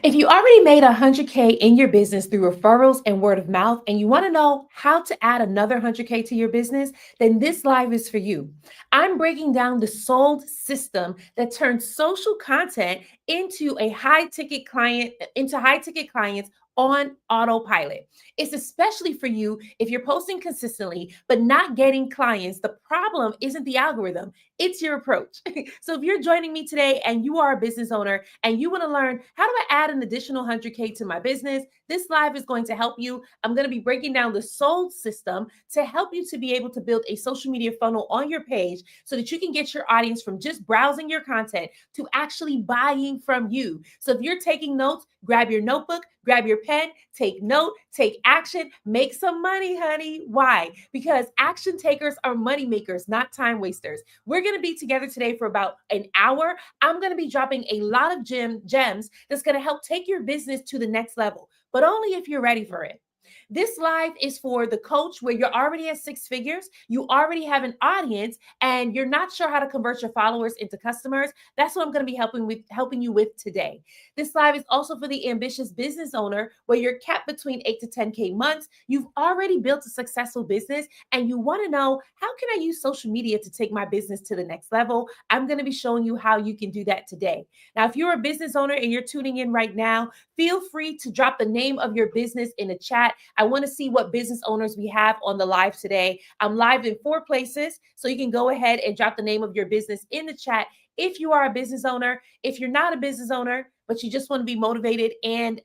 If you already made 100K in your business through referrals and word of mouth, and you want to know how to add another 100K to your business, then this live is for you. I'm breaking down the sold system that turns social content into high ticket clients on autopilot. It's especially for you if you're posting consistently but not getting clients. The problem isn't the algorithm, it's your approach. So if you're joining me today and you are a business owner and you want to learn how do I add an additional 100K to my business, this live is going to help you. I'm going to be breaking down the sold system to help you to be able to build a social media funnel on your page so that you can get your audience from just browsing your content to actually buying from you. So if you're taking notes, grab your notebook, grab your pen, take note, take action, make some money, honey. Why? Because action takers are money makers, not time wasters. We're going to be together today for about an hour. I'm going to be dropping a lot of gems that's going to help take your business to the next level, but only if you're ready for it. This live is for the coach where you're already at six figures, you already have an audience, and you're not sure how to convert your followers into customers. That's what I'm going to be helping you with today. This live is also for the ambitious business owner where you're capped between 8 to 10K months. You've already built a successful business and you want to know, how can I use social media to take my business to the next level? I'm going to be showing you how you can do that today. Now, if you're a business owner and you're tuning in right now, feel free to drop the name of your business in the chat. I want to see what business owners we have on the live today. I'm live in 4 places, so you can go ahead and drop the name of your business in the chat if you are a business owner. If you're not a business owner, but you just want to be motivated and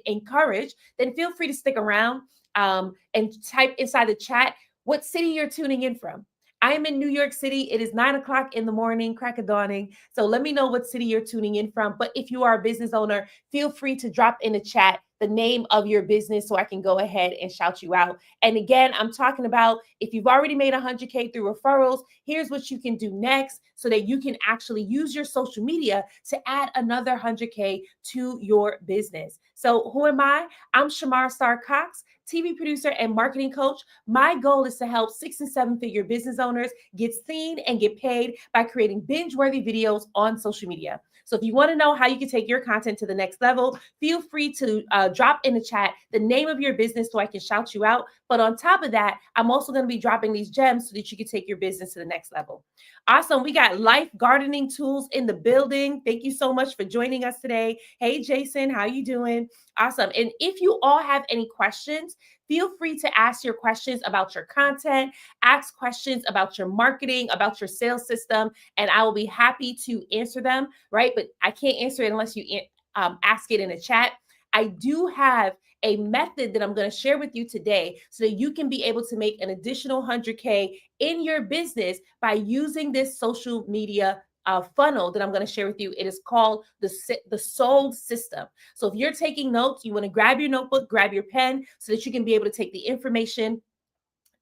encouraged, then feel free to stick around and type inside the chat what city you're tuning in from. I am in New York City. It is 9 o'clock in the morning, crack of dawning. So let me know what city you're tuning in from. But if you are a business owner, feel free to drop in the chat the name of your business so I can go ahead and shout you out. And again, I'm talking about if you've already made 100K through referrals, here's what you can do next so that you can actually use your social media to add another 100K to your business. So who am I? I'm Shamar Star Cox, TV producer and marketing coach. My goal is to help 6 and 7 figure business owners get seen and get paid by creating binge-worthy videos on social media. So if you want to know how you can take your content to the next level, feel free to drop in the chat the name of your business so I can shout you out. But on top of that, I'm also going to be dropping these gems so that you can take your business to the next level. Awesome. We got Life Gardening Tools in the building. Thank you so much for joining us today. Hey, Jason, how you doing? Awesome. And if you all have any questions, feel free to ask your questions about your content, ask questions about your marketing, about your sales system, and I will be happy to answer them, right? But I can't answer it unless you ask it in a chat. I do have a method that I'm going to share with you today so that you can be able to make an additional 100K in your business by using this social media funnel that I'm going to share with you. It is called the sold system. So if you're taking notes, you want to grab your notebook, grab your pen so that you can be able to take the information.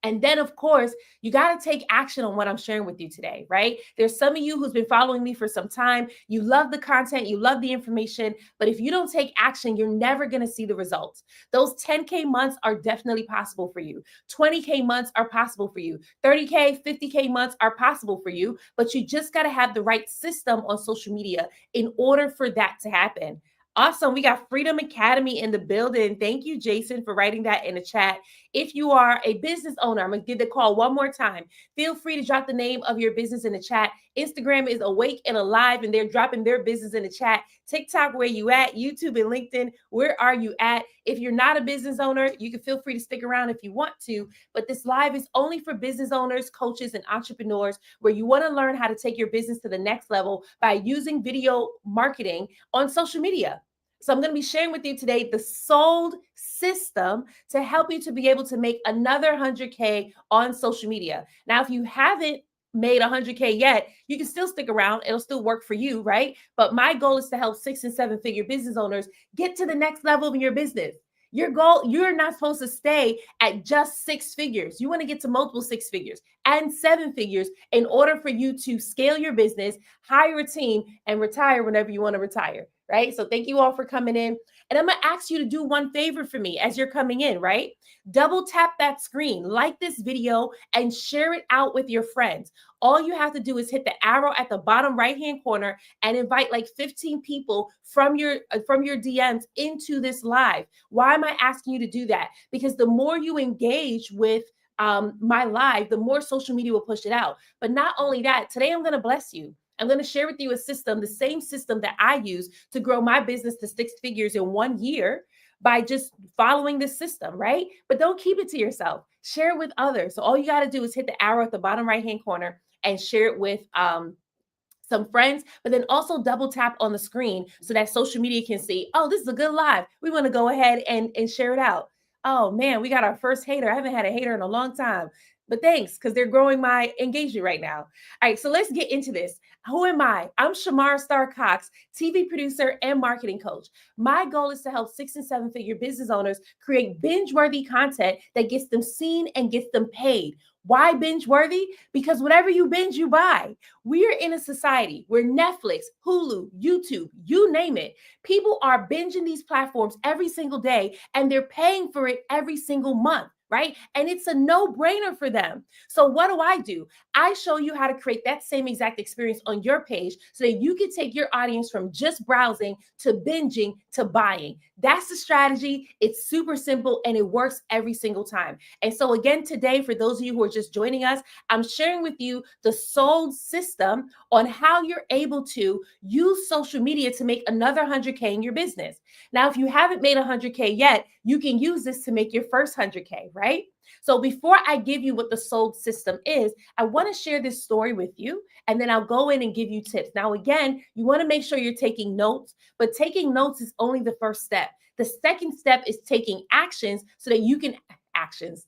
And then, of course, you got to take action on what I'm sharing with you today, right? There's some of you who's been following me for some time. You love the content, you love the information, but if you don't take action, you're never going to see the results. Those 10K months are definitely possible for you. 20K months are possible for you. 30K, 50K months are possible for you, but you just got to have the right system on social media in order for that to happen. Awesome. We got Freedom Academy in the building. Thank you, Jason, for writing that in the chat. If you are a business owner, I'm going to give the call one more time. Feel free to drop the name of your business in the chat. Instagram is awake and alive, and they're dropping their business in the chat. TikTok, where you at? YouTube and LinkedIn, where are you at? If you're not a business owner, you can feel free to stick around if you want to, but this live is only for business owners, coaches, and entrepreneurs where you want to learn how to take your business to the next level by using video marketing on social media. So I'm going to be sharing with you today the sold system to help you to be able to make another 100K on social media. Now, if you haven't made 100K yet, you can still stick around. It'll still work for you, right? But my goal is to help 6 and 7 figure business owners get to the next level in your business. Your goal, you're not supposed to stay at just 6 figures. You want to get to multiple 6 figures, and seven figures in order for you to scale your business, hire a team, and retire whenever you want to retire, right? So thank you all for coming in. And I'm going to ask you to do one favor for me as you're coming in, right? Double tap that screen, like this video, and share it out with your friends. All you have to do is hit the arrow at the bottom right-hand corner and invite like 15 people from your DMs into this live. Why am I asking you to do that? Because the more you engage with my live, the more social media will push it out. But not only that, today I'm going to bless you. I'm going to share with you a system, the same system that I use to grow my business to six figures in 1 year by just following this system, right? But don't keep it to yourself. Share it with others. So all you got to do is hit the arrow at the bottom right-hand corner and share it with some friends, but then also double tap on the screen so that social media can see, oh, this is a good live. We want to go ahead and share it out. Oh man, we got our first hater. I haven't had a hater in a long time, but thanks, because they're growing my engagement right now. All right, so let's get into this. Who am I? I'm Shamara Star Cox, TV producer and marketing coach. My goal is to help 6 and 7 figure business owners create binge-worthy content that gets them seen and gets them paid. Why binge-worthy? Because whatever you binge, you buy. We are in a society where Netflix, Hulu, YouTube, you name it, people are binging these platforms every single day and they're paying for it every single month, right? And it's a no-brainer for them. So what do? I show you how to create that same exact experience on your page so that you can take your audience from just browsing to binging to buying. That's the strategy. It's super simple and it works every single time. And so again, today, for those of you who are just joining us, I'm sharing with you the sold system on how you're able to use social media to make another 100K in your business. Now, if you haven't made 100K yet, you can use this to make your first 100K, right? So before I give you what the sold system is, I want to share this story with you, and then I'll go in and give you tips. Now, again, you want to make sure you're taking notes, but taking notes is only the first step. The second step is taking actions so that you can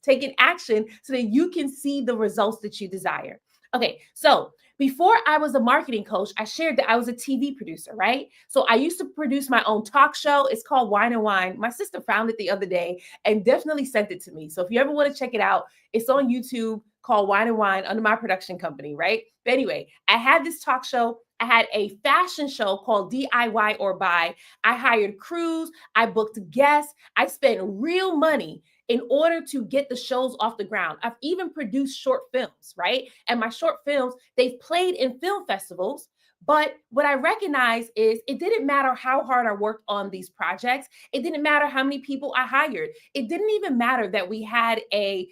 taking action so that you can see the results that you desire. Okay, so before I was a marketing coach, I shared that I was a TV producer, right? So I used to produce my own talk show. It's called Wine and Wine. My sister found it the other day and definitely sent it to me. So if you ever want to check it out, it's on YouTube called Wine and Wine under my production company, right? But anyway, I had this talk show. I had a fashion show called DIY or Buy. I hired crews. I booked guests. I spent real money in order to get the shows off the ground. I've even produced short films, right? And my short films, they've played in film festivals. But what I recognize is it didn't matter how hard I worked on these projects. It didn't matter how many people I hired. It didn't even matter that we had a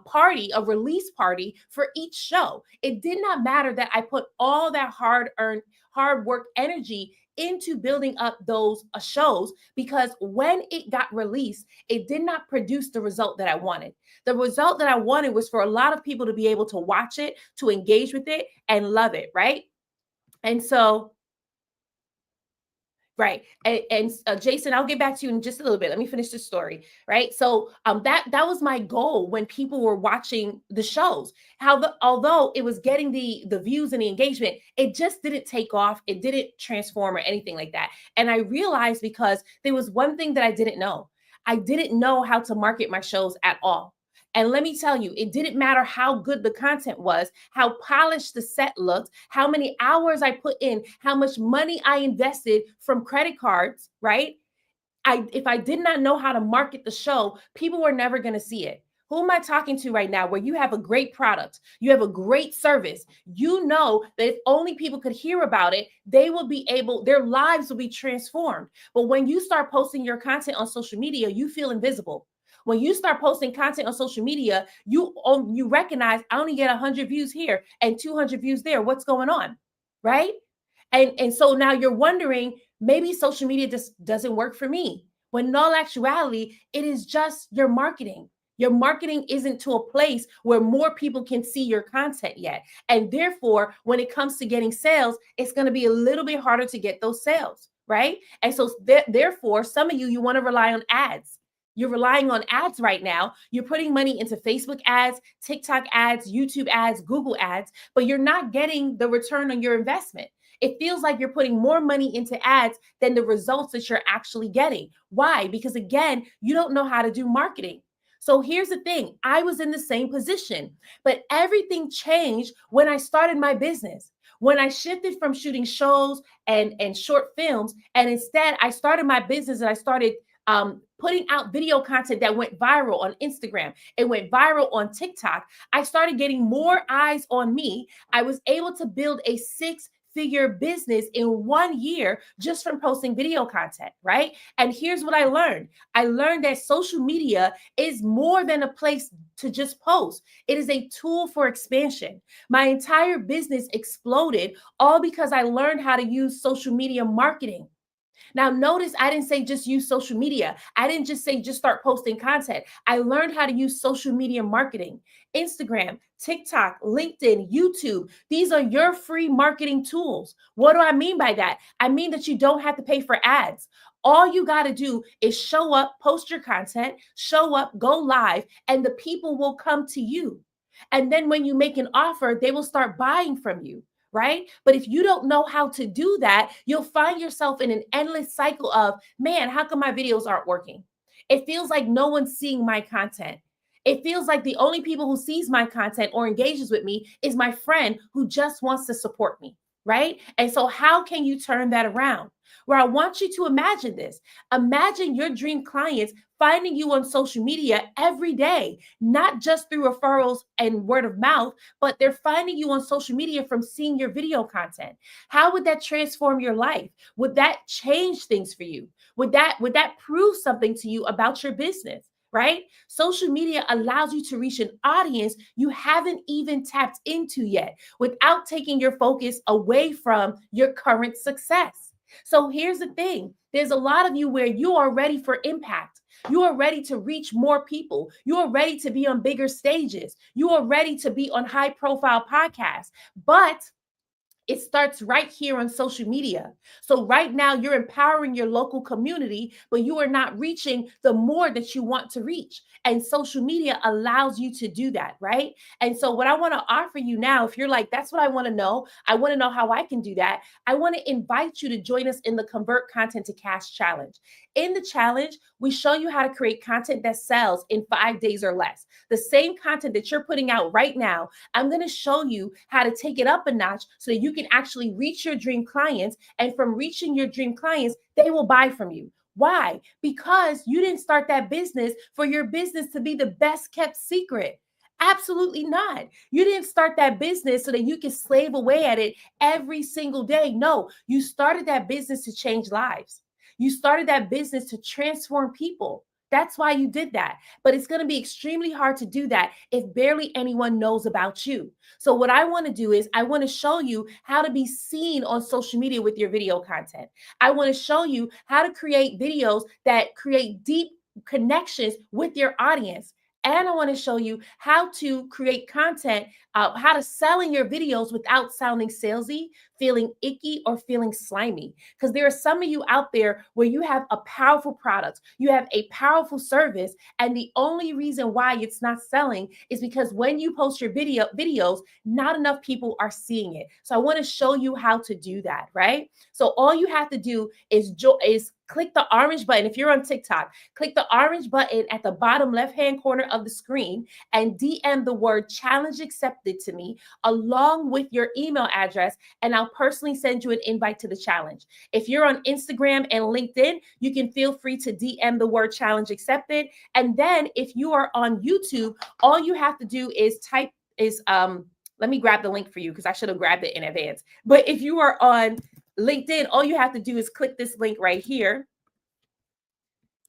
party, a release party for each show. It did not matter that I put all that hard work energy into building up those shows, because when it got released, it did not produce the result that I wanted. The result that I wanted was for a lot of people to be able to watch it, to engage with it, and love it, right? And so, right. And Jason, I'll get back to you in just a little bit. Let me finish the story. Right. So that was my goal when people were watching the shows. Although it was getting the views and the engagement, it just didn't take off. It didn't transform or anything like that. And I realized because there was one thing that I didn't know. I didn't know how to market my shows at all. And let me tell you, it didn't matter how good the content was, how polished the set looked, how many hours I put in, how much money I invested from credit cards, right? If I did not know how to market the show, people were never going to see it. Who am I talking to right now where you have a great product, you have a great service, you know that if only people could hear about it, their lives will be transformed. But when you start posting your content on social media, you feel invisible. When you start posting content on social media, you recognize I only get 100 views here and 200 views there. What's going on? Right? And so now you're wondering, maybe social media just doesn't work for me. When in all actuality, it is just your marketing. Your marketing isn't to a place where more people can see your content yet. And therefore, when it comes to getting sales, it's going to be a little bit harder to get those sales, right? And so therefore, some of you want to rely on ads. You're relying on ads right now. You're putting money into Facebook ads, TikTok ads, YouTube ads, Google ads, but you're not getting the return on your investment. It feels like you're putting more money into ads than the results that you're actually getting. Why? Because again, you don't know how to do marketing. So here's the thing, I was in the same position, but everything changed when I started my business. When I shifted from shooting shows and short films, and instead I started my business and I started putting out video content that went viral on Instagram. It went viral on TikTok. I started getting more eyes on me. I was able to build a six-figure business in 1 year just from posting video content, right? And here's what I learned. I learned that social media is more than a place to just post. It is a tool for expansion. My entire business exploded all because I learned how to use social media marketing. Now, notice I didn't say just use social media. I didn't just say just start posting content. I learned how to use social media marketing, Instagram, TikTok, LinkedIn, YouTube. These are your free marketing tools. What do I mean by that? I mean that you don't have to pay for ads. All you got to do is show up, post your content, show up, go live, and the people will come to you. And then when you make an offer, they will start buying from you, right? But if you don't know how to do that, you'll find yourself in an endless cycle of, man, how come my videos aren't working? It feels like no one's seeing my content. It feels like the only people who sees my content or engages with me is my friend who just wants to support me, right? And so how can you turn that around? Where I want you to imagine this. Imagine your dream clients finding you on social media every day, not just through referrals and word of mouth, but they're finding you on social media from seeing your video content. How would that transform your life? Would that change things for you? Would that prove something to you about your business? Right? Social media allows you to reach an audience you haven't even tapped into yet without taking your focus away from your current success. So here's the thing, there's a lot of you where you are ready for impact. You are ready to reach more people. You are ready to be on bigger stages. You are ready to be on high profile podcasts. But it starts right here on social media. So right now you're empowering your local community, but you are not reaching the more that you want to reach. And social media allows you to do that, right? And so what I want to offer you now, if you're like, that's what I want to know how I can do that. I want to invite you to join us in the Convert Content to Cash Challenge. In the challenge, we show you how to create content that sells in 5 days or less. The same content that you're putting out right now, I'm going to show you how to take it up a notch so that you can actually reach your dream clients. And from reaching your dream clients, they will buy from you. Why? Because you didn't start that business for your business to be the best kept secret. Absolutely not. You didn't start that business so that you can slave away at it every single day. No, you started that business to change lives. You started that business to transform people. That's why you did that. But it's going to be extremely hard to do that if barely anyone knows about you. So what I want to do is I want to show you how to be seen on social media with your video content. I want to show you how to create videos that create deep connections with your audience. And I want to show you how to create content, how to sell in your videos without sounding salesy, feeling icky, or feeling slimy. Because there are some of you out there where you have a powerful product, you have a powerful service, and the only reason why it's not selling is because when you post your videos, not enough people are seeing it. So I want to show you how to do that, right? So all you have to do is click the orange button. If you're on TikTok, click the orange button at the bottom left-hand corner of the screen and DM the word challenge accepted to me along with your email address, and I'll personally send you an invite to the challenge. If you're on Instagram and LinkedIn, you can feel free to DM the word challenge accepted. And then if you are on YouTube, all you have to do is let me grab the link for you because I should have grabbed it in advance. But if you are on LinkedIn, all you have to do is click this link right here.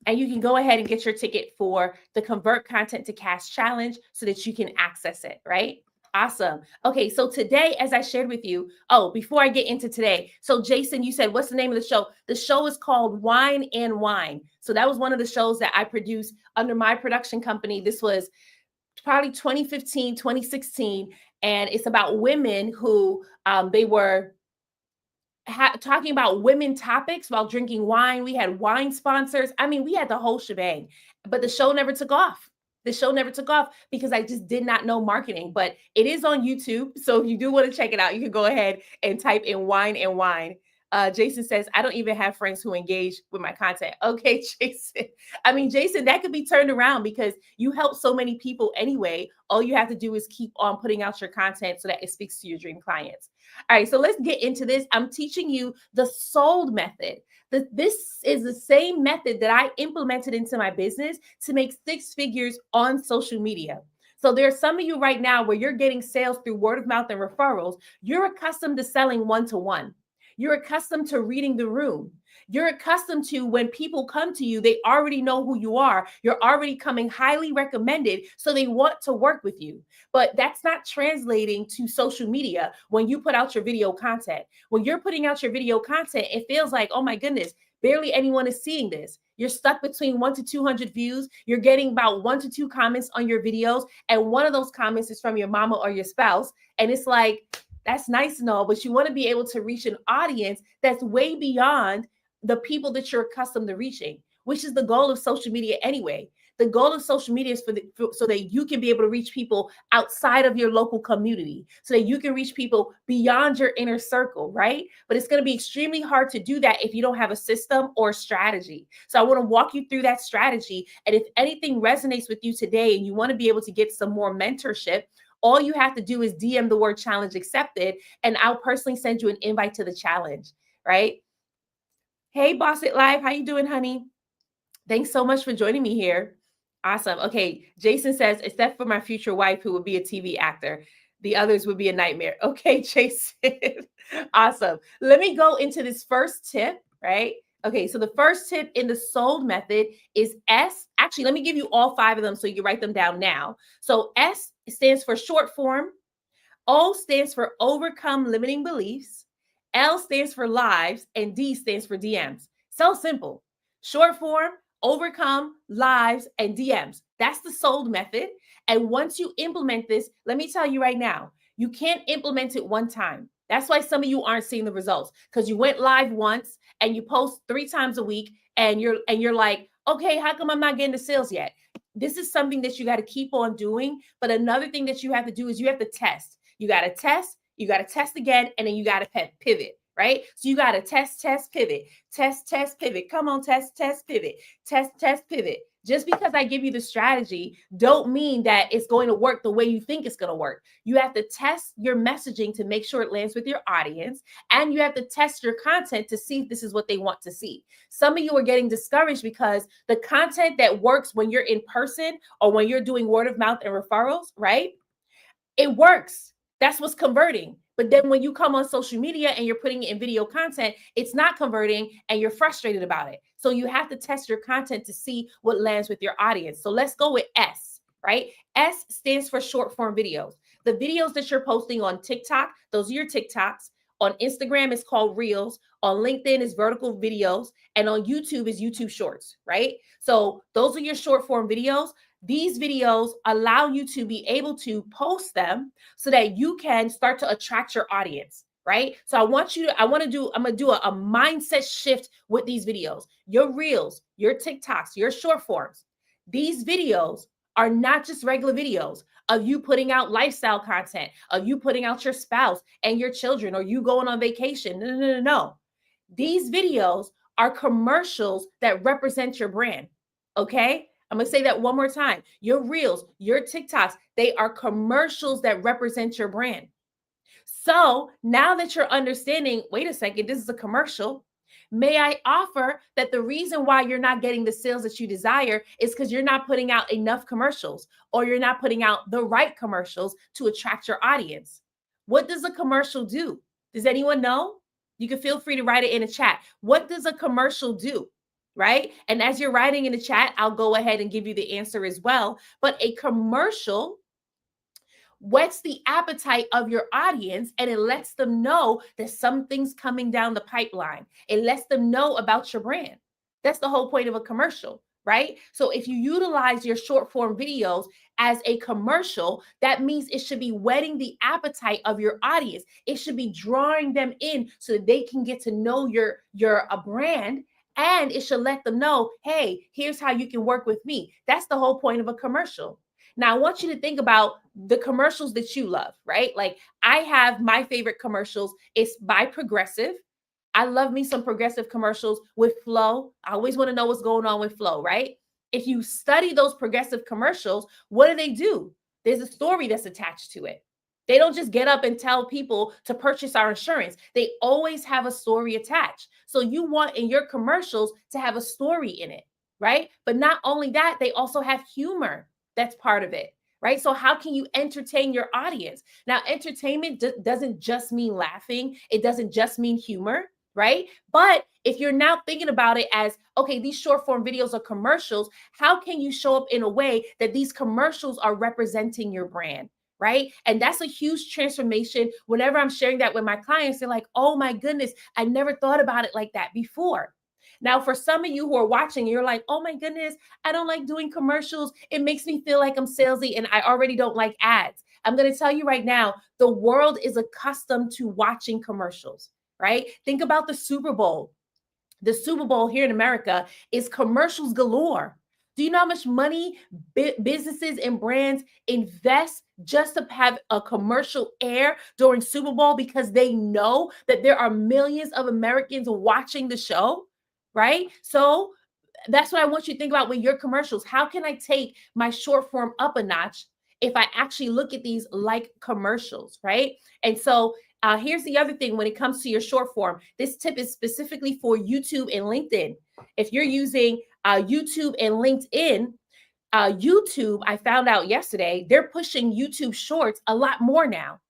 And you can go ahead and get your ticket for the Convert Content to Cash Challenge so that you can access it, right? Awesome. Okay, so today, as I shared with you, before I get into today, so Jason, you said, what's the name of the show? The show is called Wine and Wine. So that was one of the shows that I produced under my production company. This was probably 2015, 2016. And it's about women who they were talking about women topics while drinking wine. We had wine sponsors. I mean, we had the whole shebang, but the show never took off. The show never took off because I just did not know marketing, but it is on YouTube. So if you do want to check it out, you can go ahead and type in Wine and Wine. Jason says, I don't even have friends who engage with my content. Okay, Jason. I mean, Jason, that could be turned around because you help so many people anyway. All you have to do is keep on putting out your content so that it speaks to your dream clients. All right, so let's get into this. I'm teaching you the sold method. This is the same method that I implemented into my business to make 6 figures on social media. So there are some of you right now where you're getting sales through word of mouth and referrals. You're accustomed to selling one-to-one. You're accustomed to reading the room. You're accustomed to when people come to you, they already know who you are. You're already coming highly recommended, so they want to work with you. But that's not translating to social media when you put out your video content. When you're putting out your video content, it feels like, oh my goodness, barely anyone is seeing this. You're stuck between 1 to 200 views. You're getting about 1 to 2 comments on your videos. And one of those comments is from your mama or your spouse. And it's like, that's nice and all, but you want to be able to reach an audience that's way beyond the people that you're accustomed to reaching, which is the goal of social media anyway. The goal of social media is so that you can be able to reach people outside of your local community, so that you can reach people beyond your inner circle, right? But it's going to be extremely hard to do that if you don't have a system or strategy. So I want to walk you through that strategy. And if anything resonates with you today and you want to be able to get some more mentorship, all you have to do is DM the word challenge accepted, and I'll personally send you an invite to the challenge, right? Hey, Boss It Live, how you doing, honey? Thanks so much for joining me here. Awesome. Okay, Jason says, except for my future wife who would be a TV actor, the others would be a nightmare. Okay, Jason. Awesome. Let me go into this first tip, right? Okay, so the first tip in the sold method is S. Actually, let me give you all 5 of them so you can write them down now. So S stands for short form. O stands for overcome limiting beliefs. L stands for lives, and D stands for DMs. So simple. Short form, overcome, lives, and DMs. That's the sold method. And once you implement this, let me tell you right now, you can't implement it one time. That's why some of you aren't seeing the results, because you went live once and you post 3 times a week, and you're like, okay, how come I'm not getting the sales yet? This is something that you got to keep on doing. But another thing that you have to do is you have to test. You got to test again, and then you got to pivot, right? So you got to test, pivot, test, pivot. Come on, test, pivot, test, pivot. Just because I give you the strategy don't mean that it's going to work the way you think it's going to work. You have to test your messaging to make sure it lands with your audience, and you have to test your content to see if this is what they want to see. Some of you are getting discouraged because the content that works when you're in person or when you're doing word of mouth and referrals, right? It works. That's what's converting. But then when you come on social media and you're putting it in video content, it's not converting and you're frustrated about it. So you have to test your content to see what lands with your audience. So let's go with S, right? S stands for short form videos. The videos that you're posting on TikTok, those are your TikToks. On Instagram, it's called Reels. On LinkedIn, is vertical videos. And on YouTube is YouTube Shorts, right? So those are your short form videos. These videos allow you to be able to post them so that you can start to attract your audience, right? So I'm going to do a mindset shift with these videos. Your Reels, your TikToks, your short forms. These videos are not just regular videos of you putting out lifestyle content, of you putting out your spouse and your children, or you going on vacation. No. These videos are commercials that represent your brand, okay? I'm going to say that one more time. Your Reels, your TikToks, they are commercials that represent your brand. So now that you're understanding, wait a second, this is a commercial. May I offer that the reason why you're not getting the sales that you desire is because you're not putting out enough commercials, or you're not putting out the right commercials to attract your audience. What does a commercial do? Does anyone know? You can feel free to write it in a chat. What does a commercial do? Right? And as you're writing in the chat, I'll go ahead and give you the answer as well. But a commercial whets the appetite of your audience, and it lets them know that something's coming down the pipeline. It lets them know about your brand. That's the whole point of a commercial, right? So if you utilize your short form videos as a commercial, that means it should be whetting the appetite of your audience. It should be drawing them in so that they can get to know your brand. And it should let them know, hey, here's how you can work with me. That's the whole point of a commercial. Now, I want you to think about the commercials that you love, right? Like, I have my favorite commercials. It's by Progressive. I love me some progressive commercials with flow. I always want to know what's going on with flow, right? If you study those progressive commercials, what do? There's a story that's attached to it. They don't just get up and tell people to purchase our insurance. They always have a story attached. So you want in your commercials to have a story in it, right? But not only that, they also have humor. That's part of it, right? So how can you entertain your audience? Now, entertainment doesn't just mean laughing. It doesn't just mean humor, right? But if you're now thinking about it as, okay, these short form videos are commercials, how can you show up in a way that these commercials are representing your brand? Right. And that's a huge transformation. Whenever I'm sharing that with my clients, they're like, oh my goodness, I never thought about it like that before. Now, for some of you who are watching, you're like, oh my goodness, I don't like doing commercials. It makes me feel like I'm salesy and I already don't like ads. I'm going to tell you right now, the world is accustomed to watching commercials, right? Think about the Super Bowl. The Super Bowl here in America is commercials galore. Do you know how much money businesses and brands invest just to have a commercial air during Super Bowl because they know that there are millions of Americans watching the show, right? So that's what I want you to think about with your commercials. How can I take my short form up a notch if I actually look at these like commercials, right? And so here's the other thing when it comes to your short form. This tip is specifically for YouTube and LinkedIn. If you're using YouTube and LinkedIn, YouTube, I found out yesterday, they're pushing YouTube Shorts a lot more now.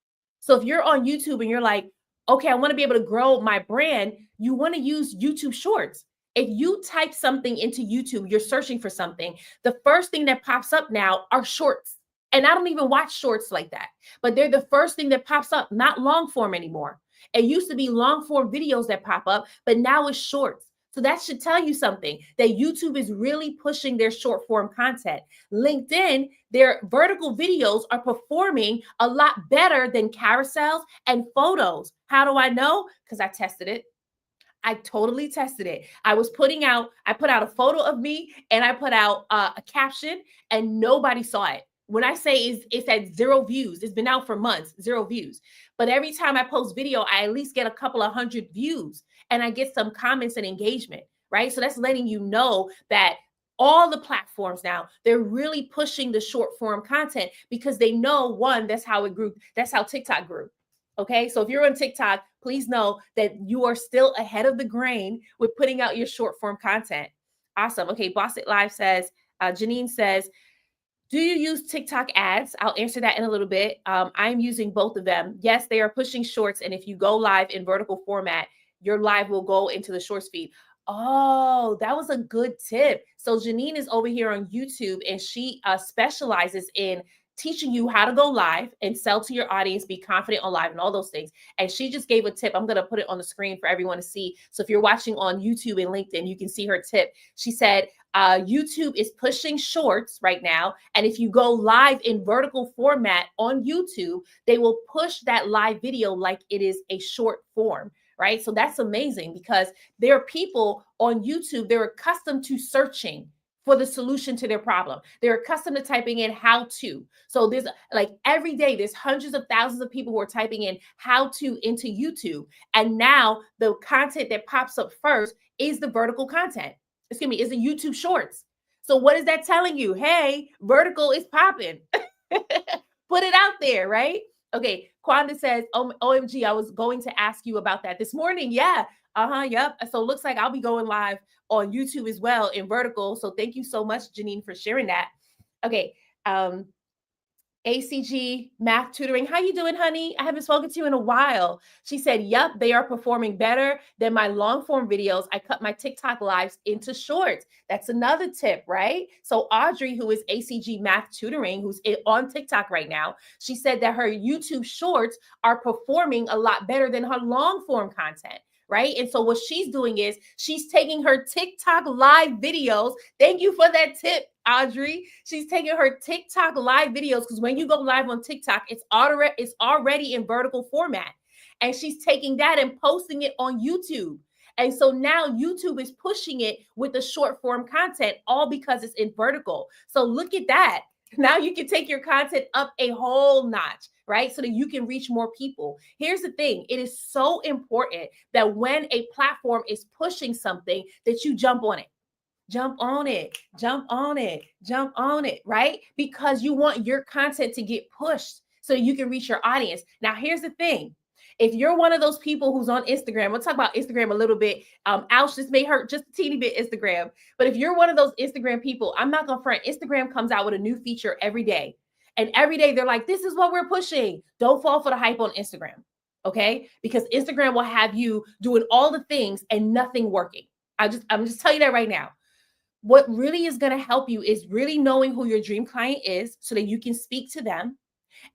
So if you're on YouTube and you're like, okay, I want to be able to grow my brand, you want to use YouTube Shorts. If you type something into YouTube, you're searching for something, the first thing that pops up now are shorts. And I don't even watch shorts like that, but they're the first thing that pops up, not long form anymore. It used to be long form videos that pop up, but now it's shorts. So that should tell you something that YouTube is really pushing their short form content. LinkedIn, their vertical videos are performing a lot better than carousels and photos. How do I know? Because I tested it. I totally tested it. I put out a photo of me and I put out a caption and nobody saw it. When I say it's at 0 views, it's been out for months, 0 views. But every time I post video, I at least get a couple of hundred views and I get some comments and engagement, right? So that's letting you know that all the platforms now, they're really pushing the short form content because they know, one, that's how it grew. That's how TikTok grew. Okay, so if you're on TikTok, please know that you are still ahead of the grain with putting out your short form content. Awesome. Okay, Boss It Live says, Janine says, do you use TikTok ads? I'll answer that in a little bit. I'm using both of them. Yes, they are pushing shorts. And if you go live in vertical format, your live will go into the shorts feed. Oh, that was a good tip. So Janine is over here on YouTube and she specializes in teaching you how to go live and sell to your audience, be confident on live and all those things. And she just gave a tip. I'm going to put it on the screen for everyone to see. So if you're watching on YouTube and LinkedIn, you can see her tip. She said, YouTube is pushing shorts right now. And if you go live in vertical format on YouTube, they will push that live video like it is a short form. Right. So that's amazing because there are people on YouTube, they're accustomed to searching for the solution to their problem. They're accustomed to typing in how to. So there's like every day, there's hundreds of thousands of people who are typing in how to into YouTube. And now the content that pops up first is the vertical content. Is the YouTube shorts. So what is that telling you? Hey, vertical is popping. Put it out there, right? Okay, Quanda says, OMG, I was going to ask you about that this morning. Yeah, yep. So it looks like I'll be going live on YouTube as well in vertical. So thank you so much, Janine, for sharing that. Okay, ACG Math Tutoring. How you doing, honey? I haven't spoken to you in a while. She said, yep, they are performing better than my long form videos. I cut my TikTok lives into shorts. That's another tip, right? So Audrey, who is ACG Math Tutoring, who's on TikTok right now, she said that her YouTube shorts are performing a lot better than her long form content. Right. And so what she's doing is she's taking her TikTok live videos. Thank you for that tip, Audrey. She's taking her TikTok live videos because when you go live on TikTok, it's already in vertical format. And she's taking that and posting it on YouTube. And so now YouTube is pushing it with the short form content, all because it's in vertical. So look at that. Now you can take your content up a whole notch, right? So that you can reach more people. Here's the thing. It is so important that when a platform is pushing something that you jump on it. Jump on it, jump on it, jump on it, right? Because you want your content to get pushed so you can reach your audience. Now, here's the thing. If you're one of those people who's on Instagram, we'll talk about Instagram a little bit. Ouch, this may hurt just a teeny bit, Instagram. But if you're one of those Instagram people, I'm not gonna front. Instagram comes out with a new feature every day. And every day they're like, this is what we're pushing. Don't fall for the hype on Instagram. Okay. Because Instagram will have you doing all the things and nothing working. I'm just telling you that right now. What really is going to help you is really knowing who your dream client is so that you can speak to them.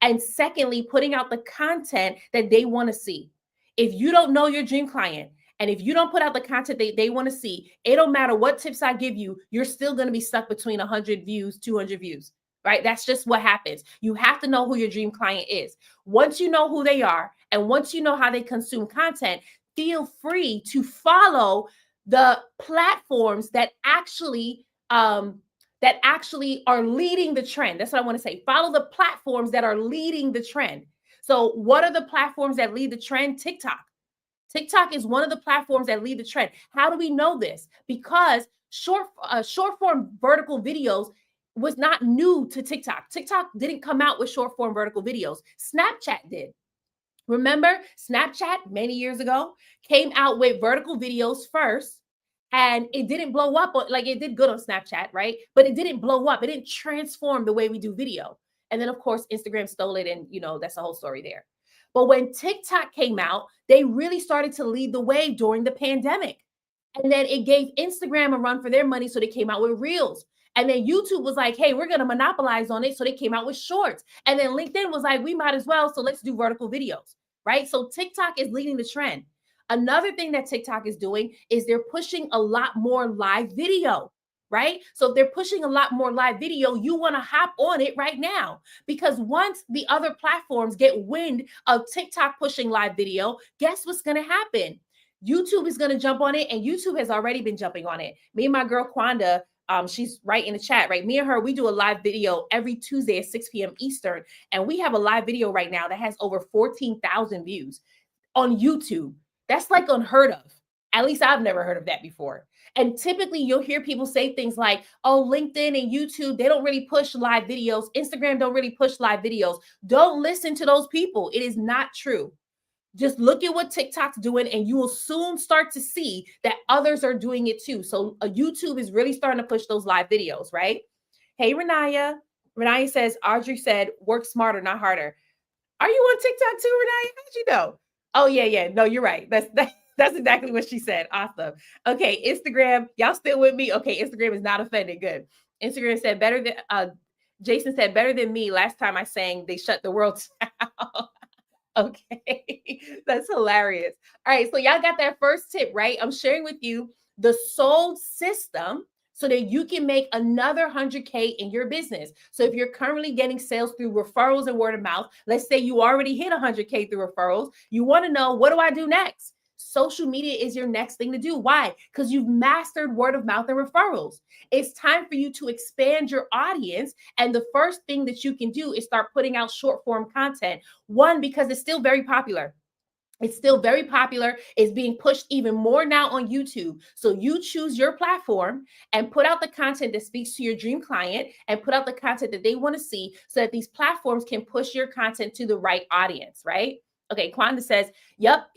And secondly, putting out the content that they want to see. If you don't know your dream client and if you don't put out the content they want to see, it don't matter what tips I give you, you're still going to be stuck between 100 views, 200 views, right? That's just what happens. You have to know who your dream client is. Once you know who they are and once you know how they consume content, feel free to follow the platforms that actually are leading the trend. That's what I want to say. Follow the platforms that are leading the trend. So what are the platforms that lead the trend? TikTok. TikTok is one of the platforms that lead the trend. How do we know this? Because short form vertical videos was not new to TikTok. TikTok didn't come out with short form vertical videos. Snapchat did. Remember, Snapchat many years ago came out with vertical videos first, and it didn't blow up. Like, it did good on Snapchat, right? But it didn't blow up. It didn't transform the way we do video. And then, of course, Instagram stole it, and that's the whole story there. But when TikTok came out, they really started to lead the way during the pandemic. And then it gave Instagram a run for their money, so they came out with Reels. And then YouTube was like, hey, we're going to monopolize on it. So they came out with Shorts. And then LinkedIn was like, we might as well. So let's do vertical videos, right? So TikTok is leading the trend. Another thing that TikTok is doing is they're pushing a lot more live video, right? So if they're pushing a lot more live video, you want to hop on it right now, because once the other platforms get wind of TikTok pushing live video, guess what's going to happen? YouTube is going to jump on it, and YouTube has already been jumping on it. Me and my girl Kwanda, she's right in the chat, right? Me and her, we do a live video every Tuesday at 6 p.m. Eastern. And we have a live video right now that has over 14,000 views on YouTube. That's like unheard of. At least I've never heard of that before. And typically you'll hear people say things like, oh, LinkedIn and YouTube, they don't really push live videos. Instagram don't really push live videos. Don't listen to those people. It is not true. Just look at what TikTok's doing, and you will soon start to see that others are doing it too. So YouTube is really starting to push those live videos, right? Hey, Renaya. Renaya says, Audrey said, work smarter, not harder. Are you on TikTok too, Renaya? How'd you know? Oh, yeah. No, you're right. That's exactly what she said. Awesome. Okay, Instagram, y'all still with me? Okay, Instagram is not offended. Good. Instagram said better than, Jason said better than me. Last time I sang, they shut the world down. Okay, that's hilarious. All right, so y'all got that first tip, right? I'm sharing with you the sold system so that you can make another 100K in your business. So if you're currently getting sales through referrals and word of mouth, let's say you already hit 100K through referrals, you want to know, what do I do next? Social media is your next thing to do. Why? Because you've mastered word of mouth and referrals. It's time for you to expand your audience. And the first thing that you can do is start putting out short form content. One, because it's still very popular. It's still very popular. It's being pushed even more now on YouTube. So you choose your platform and put out the content that speaks to your dream client, and put out the content that they want to see, so that these platforms can push your content to the right audience, right? Okay, Kwanda says, yep,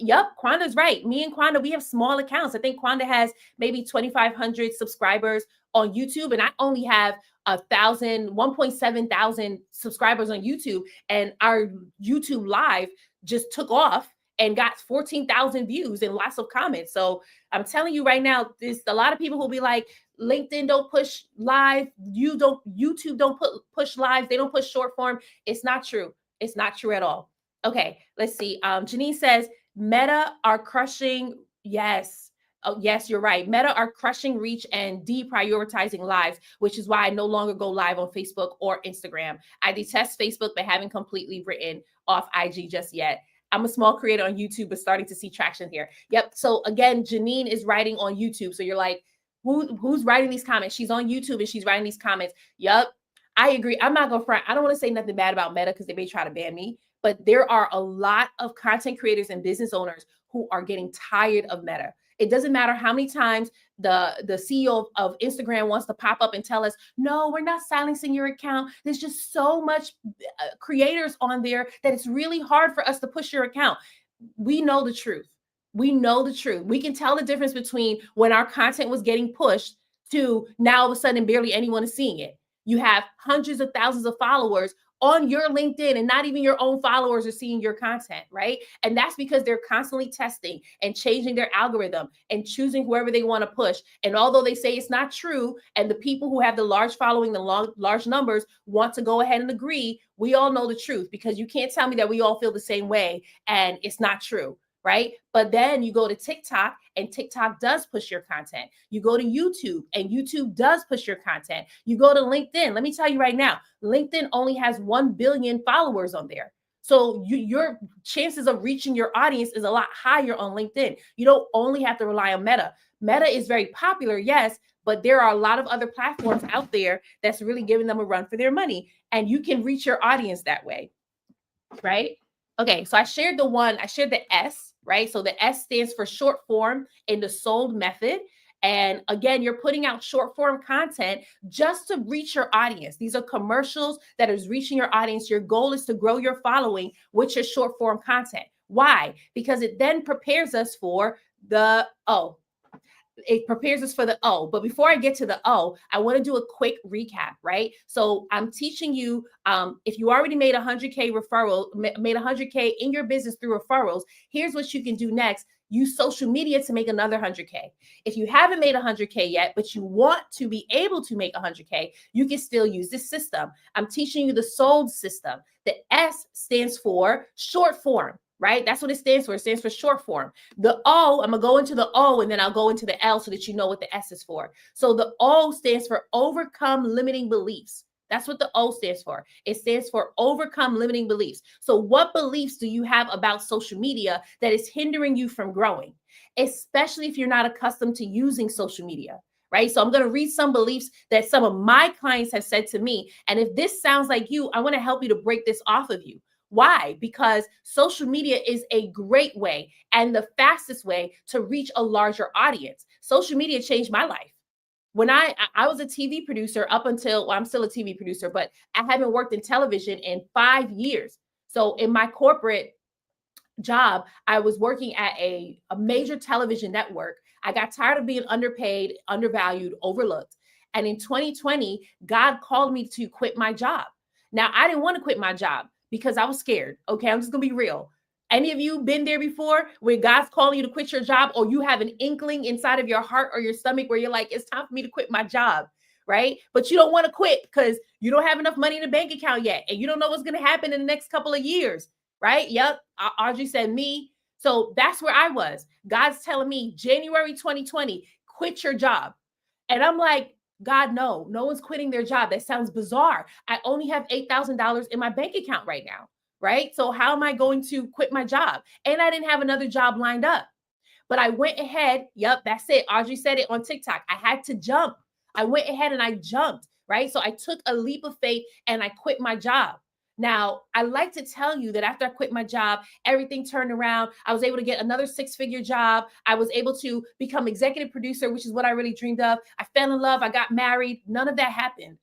Kwanda's right. Me and Kwanda, we have small accounts. I think Kwanda has maybe 2,500 subscribers on YouTube, and I only have 1.7 thousand subscribers on YouTube, and our YouTube live just took off and got 14,000 views and lots of comments. So I'm telling you right now, there's a lot of people who'll be like, LinkedIn don't push live, YouTube don't push live, they don't push short form. It's not true. It's not true at all. Okay, let's see. Janine says, Meta are crushing. Yes. Oh, yes, you're right. Meta are crushing reach and deprioritizing lives, which is why I no longer go live on Facebook or Instagram. I detest Facebook, but haven't completely written off IG just yet. I'm a small creator on YouTube, but starting to see traction here. Yep. So again, Janine is writing on YouTube. So you're like, who's writing these comments? She's on YouTube and she's writing these comments. Yep. I agree. I'm not going to front. I don't want to say nothing bad about Meta because they may try to ban me, But there are a lot of content creators and business owners who are getting tired of Meta. It doesn't matter how many times the CEO of Instagram wants to pop up and tell us, no, we're not silencing your account. There's just so much creators on there that it's really hard for us to push your account. We know the truth. We know the truth. We can tell the difference between when our content was getting pushed to now all of a sudden barely anyone is seeing it. You have hundreds of thousands of followers on your LinkedIn, and not even your own followers are seeing your content, right? And that's because they're constantly testing and changing their algorithm and choosing whoever they want to push. And although they say it's not true, and the people who have the large following, the large numbers want to go ahead and agree, we all know the truth, because you can't tell me that we all feel the same way and it's not true. Right? But then you go to TikTok, and TikTok does push your content. You go to YouTube, and YouTube does push your content. You go to LinkedIn. Let me tell you right now, LinkedIn only has 1 billion followers on there. So your chances of reaching your audience is a lot higher on LinkedIn. You don't only have to rely on Meta. Meta is very popular, yes, but there are a lot of other platforms out there that's really giving them a run for their money, and you can reach your audience that way, right? Okay, so I shared the S, right? So the S stands for short form in the sold method. And again, you're putting out short form content just to reach your audience. These are commercials that is reaching your audience. Your goal is to grow your following with your short form content. Why? Because it then prepares us for the it prepares us for the O. But before I get to the O, I want to do a quick recap, right? So I'm teaching you, if you already made 100K referral, made 100K in your business through referrals, here's what you can do next. Use social media to make another 100K. If you haven't made 100K yet, but you want to be able to make 100K, you can still use this system. I'm teaching you the sold system. The S stands for short form, right? That's what it stands for. It stands for short form. The O, I'm going to go into the O and then I'll go into the L so that you know what the S is for. So the O stands for overcome limiting beliefs. That's what the O stands for. It stands for overcome limiting beliefs. So what beliefs do you have about social media that is hindering you from growing, especially if you're not accustomed to using social media? Right? So I'm going to read some beliefs that some of my clients have said to me. And if this sounds like you, I want to help you to break this off of you. Why? Because social media is a great way and the fastest way to reach a larger audience. Social media changed my life. When I was a TV producer up until, well, I'm still a TV producer, but I haven't worked in television in 5 years. So in my corporate job, I was working at a major television network. I got tired of being underpaid, undervalued, overlooked. And in 2020, God called me to quit my job. Now, I didn't want to quit my job because I was scared. Okay, I'm just going to be real. Any of you been there before where God's calling you to quit your job, or you have an inkling inside of your heart or your stomach where you're like, it's time for me to quit my job, right? But you don't want to quit because you don't have enough money in the bank account yet, and you don't know what's going to happen in the next couple of years, right? Yep. Audrey said me. So that's where I was. God's telling me January 2020, quit your job. And I'm like, God, no one's quitting their job. That sounds bizarre. I only have $8,000 in my bank account right now, right? So how am I going to quit my job? And I didn't have another job lined up. But I went ahead. Yep, that's it. Audrey said it on TikTok. I had to jump. I went ahead and I jumped, right? So I took a leap of faith and I quit my job. Now, I like to tell you that after I quit my job, everything turned around. I was able to get another 6-figure job. I was able to become executive producer, which is what I really dreamed of. I fell in love. I got married. None of that happened.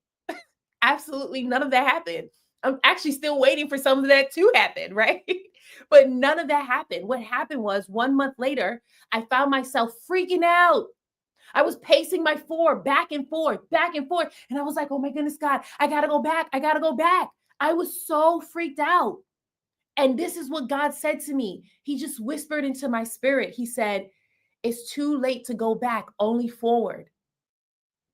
Absolutely none of that happened. I'm actually still waiting for some of that to happen, right? But none of that happened. What happened was 1 month later, I found myself freaking out. I was pacing my floor back and forth, back and forth. And I was like, oh my goodness, God, I got to go back. I got to go back. I was so freaked out. And this is what God said to me. He just whispered into my spirit. He said, it's too late to go back, only forward.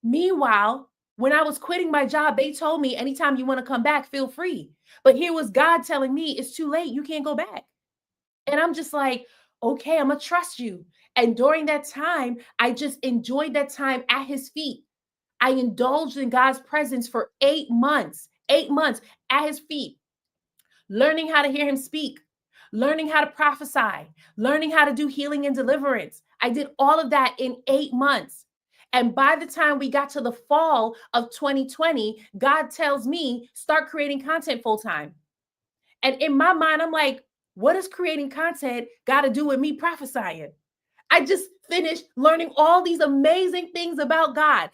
Meanwhile, when I was quitting my job, they told me anytime you want to come back, feel free. But here was God telling me it's too late. You can't go back. And I'm just like, okay, I'm going to trust you. And during that time, I just enjoyed that time at his feet. I indulged in God's presence for 8 months at his feet, learning how to hear him speak, learning how to prophesy, learning how to do healing and deliverance. I did all of that in 8 months. And by the time we got to the fall of 2020, God tells me, start creating content full time. And in my mind, I'm like, what does creating content got to do with me prophesying? I just finished learning all these amazing things about God.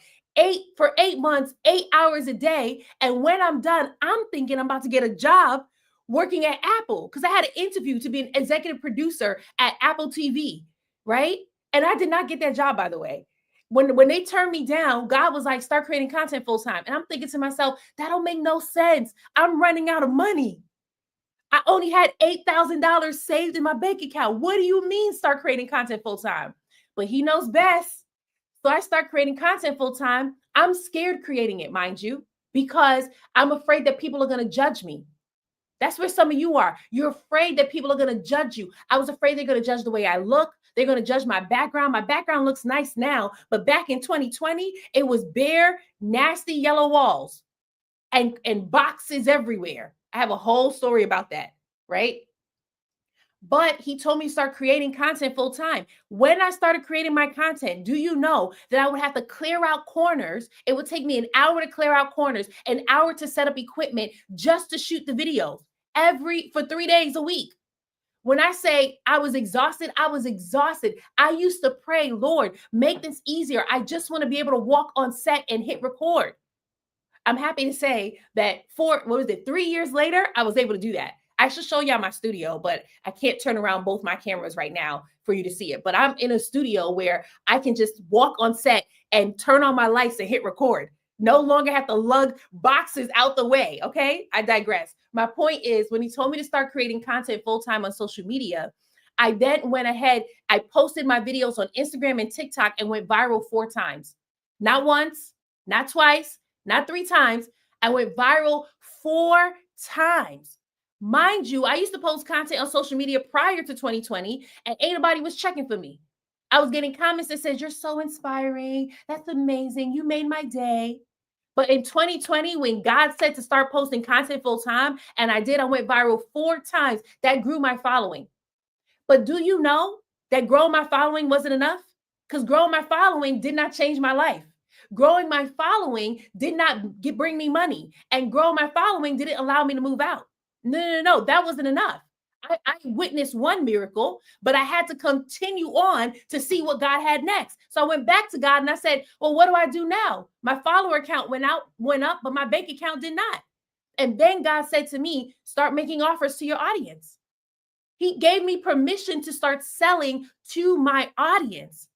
For 8 months, 8 hours a day. And when I'm done, I'm thinking I'm about to get a job working at Apple because I had an interview to be an executive producer at Apple TV, right? And I did not get that job, by the way. When they turned me down, God was like, start creating content full time. And I'm thinking to myself, that don't make no sense. I'm running out of money. I only had $8,000 saved in my bank account. What do you mean start creating content full time? But he knows best. So I start creating content full time. I'm scared creating it, mind you, because I'm afraid that people are going to judge me. That's where some of you are. You're afraid that people are going to judge you. I was afraid they're going to judge the way I look. They're going to judge my background. My background looks nice now, but back in 2020, it was bare, nasty yellow walls and boxes everywhere. I have a whole story about that, right? But he told me to start creating content full time. When I started creating my content, do you know that I would have to clear out corners? It would take me an hour to clear out corners, an hour to set up equipment just to shoot the videos for 3 days a week. When I say I was exhausted, I was exhausted. I used to pray, Lord, make this easier. I just want to be able to walk on set and hit record. I'm happy to say that 3 years later, I was able to do that. I should show y'all my studio, but I can't turn around both my cameras right now for you to see it. But I'm in a studio where I can just walk on set and turn on my lights and hit record. No longer have to lug boxes out the way. Okay, I digress. My point is, when he told me to start creating content full-time on social media, I then went ahead, I posted my videos on Instagram and TikTok and went viral 4 times. Not once, not twice, not 3 times. I went viral 4 times. Mind you, I used to post content on social media prior to 2020 and ain't nobody was checking for me. I was getting comments that said, you're so inspiring. That's amazing. You made my day. But in 2020, when God said to start posting content full time, and I did, I went viral 4 times. That grew my following. But do you know that growing my following wasn't enough? Because growing my following did not change my life. Growing my following did not bring me money. And growing my following didn't allow me to move out. No. That wasn't enough. I witnessed one miracle, but I had to continue on to see what God had next. So I went back to God and I said, well, what do I do now? My follower count went up, but my bank account did not. And then God said to me, start making offers to your audience. He gave me permission to start selling to my audience.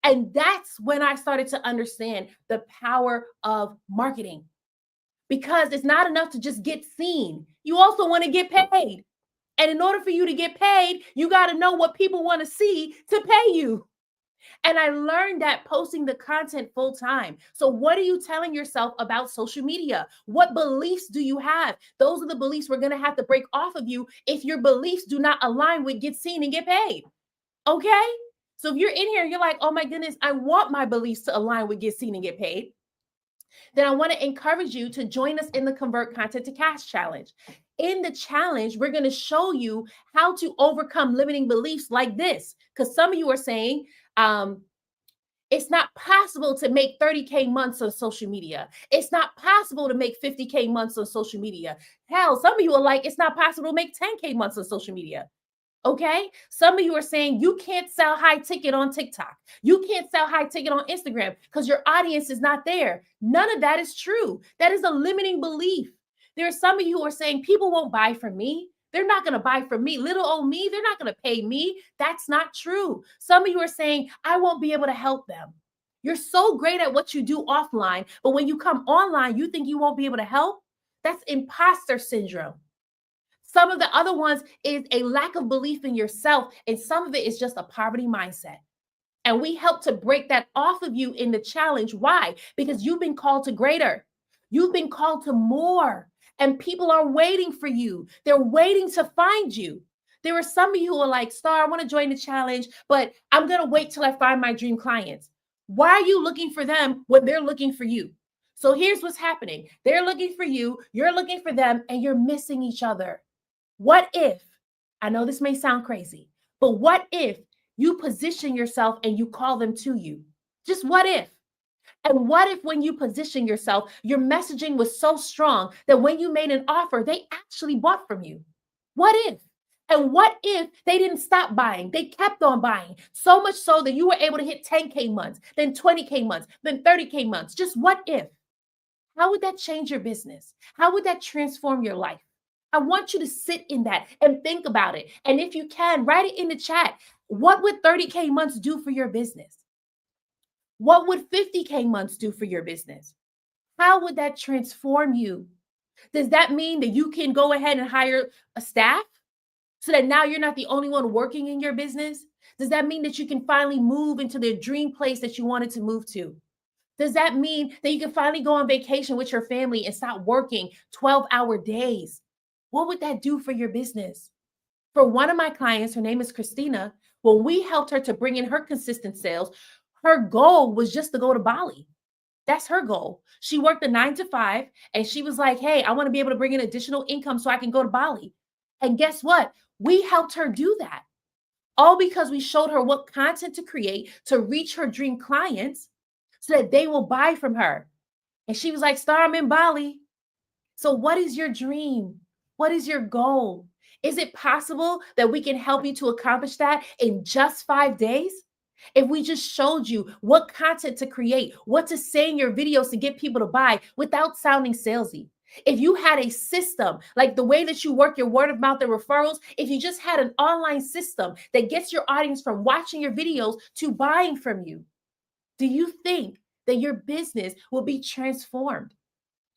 And that's when I started to understand the power of marketing. Because it's not enough to just get seen. You also want to get paid. And in order for you to get paid, you got to know what people want to see to pay you. And I learned that posting the content full time. So what are you telling yourself about social media? What beliefs do you have? Those are the beliefs we're going to have to break off of you if your beliefs do not align with get seen and get paid. Okay? So if you're in here and you're like, oh my goodness, I want my beliefs to align with get seen and get paid, then I want to encourage you to join us in the Convert Content to Cash Challenge. In the challenge, we're going to show you how to overcome limiting beliefs like this. Because some of you are saying, it's not possible to make 30K months on social media. It's not possible to make 50K months on social media. Hell, some of you are like, it's not possible to make 10K months on social media. Okay. Some of you are saying you can't sell high ticket on TikTok. You can't sell high ticket on Instagram because your audience is not there. None of that is true. That is a limiting belief. There are some of you who are saying people won't buy from me. They're not going to buy from me. Little old me, they're not going to pay me. That's not true. Some of you are saying I won't be able to help them. You're so great at what you do offline, but when you come online, you think you won't be able to help? That's imposter syndrome. Some of the other ones is a lack of belief in yourself, and some of it is just a poverty mindset. And we help to break that off of you in the challenge. Why? Because you've been called to greater. You've been called to more, and people are waiting for you. They're waiting to find you. There are some of you who are like, Star, I want to join the challenge, but I'm going to wait till I find my dream clients. Why are you looking for them when they're looking for you? So here's what's happening. They're looking for you, you're looking for them, and you're missing each other. What if, I know this may sound crazy, but what if you position yourself and you call them to you? Just what if? And what if when you position yourself, your messaging was so strong that when you made an offer, they actually bought from you? What if? And what if they didn't stop buying? They kept on buying. So much so that you were able to hit 10K months, then 20K months, then 30K months. Just what if? How would that change your business? How would that transform your life? I want you to sit in that and think about it. And if you can, write it in the chat. What would 30K months do for your business? What would 50K months do for your business? How would that transform you? Does that mean that you can go ahead and hire a staff so that now you're not the only one working in your business? Does that mean that you can finally move into the dream place that you wanted to move to? Does that mean that you can finally go on vacation with your family and stop working 12-hour days? What would that do for your business? For one of my clients, her name is Christina, when we helped her to bring in her consistent sales, her goal was just to go to Bali. That's her goal. She worked a 9 to 5 and she was like, hey, I want to be able to bring in additional income so I can go to Bali. And guess what? We helped her do that. All because we showed her what content to create to reach her dream clients so that they will buy from her. And she was like, Star, I'm in Bali. So what is your dream? What is your goal? Is it possible that we can help you to accomplish that in just 5 days? If we just showed you what content to create, what to say in your videos to get people to buy without sounding salesy. If you had a system, like the way that you work your word of mouth and referrals, if you just had an online system that gets your audience from watching your videos to buying from you, do you think that your business will be transformed?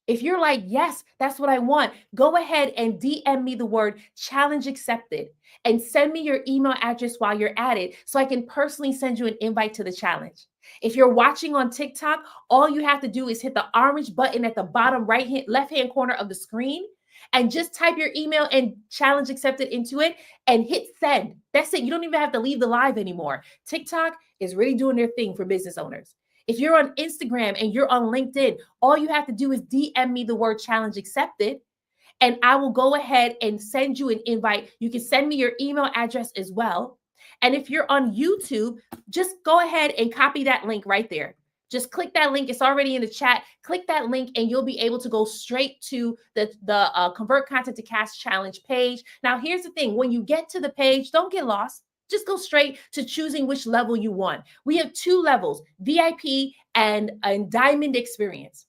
If you're like, yes, that's what I want, go ahead and DM me the word challenge accepted and send me your email address while you're at it so I can personally send you an invite to the challenge. If you're watching on TikTok, all you have to do is hit the orange button at the bottom left-hand corner of the screen and just type your email and challenge accepted into it and hit send. That's it. You don't even have to leave the live anymore. TikTok is really doing their thing for business owners. If you're on Instagram and you're on LinkedIn, all you have to do is DM me the word challenge accepted, and I will go ahead and send you an invite. You can send me your email address as well. And if you're on YouTube, just go ahead and copy that link right there. Just click that link. It's already in the chat. Click that link and you'll be able to go straight to the Convert Content to Cash Challenge page. Now, here's the thing. When you get to the page, don't get lost. Just go straight to choosing which level you want. We have 2 levels, VIP and Diamond Experience.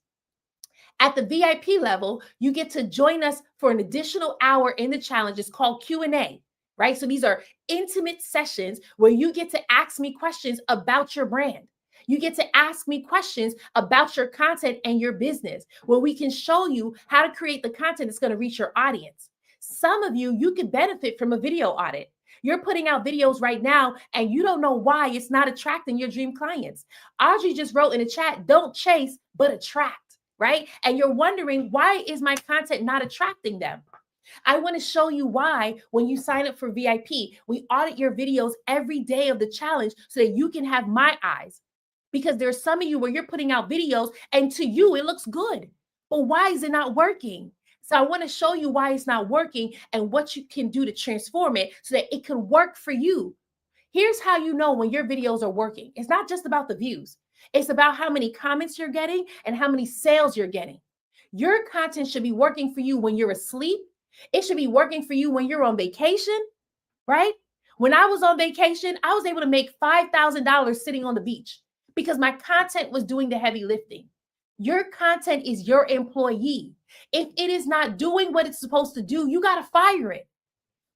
At the VIP level, you get to join us for an additional hour in the challenge. It's called Q&A, right? So these are intimate sessions where you get to ask me questions about your brand. You get to ask me questions about your content and your business, where we can show you how to create the content that's going to reach your audience. Some of you could benefit from a video audit. You're putting out videos right now and you don't know why it's not attracting your dream clients. Audrey just wrote in the chat, don't chase, but attract, right? And you're wondering, why is my content not attracting them? I want to show you why when you sign up for VIP, we audit your videos every day of the challenge so that you can have my eyes. Because there's some of you where you're putting out videos and to you, it looks good. But why is it not working? So I want to show you why it's not working and what you can do to transform it so that it can work for you. Here's how you know when your videos are working. It's not just about the views. It's about how many comments you're getting and how many sales you're getting. Your content should be working for you when you're asleep. It should be working for you when you're on vacation, right? When I was on vacation, I was able to make $5,000 sitting on the beach because my content was doing the heavy lifting. Your content is your employee. If it is not doing what it's supposed to do, you got to fire it.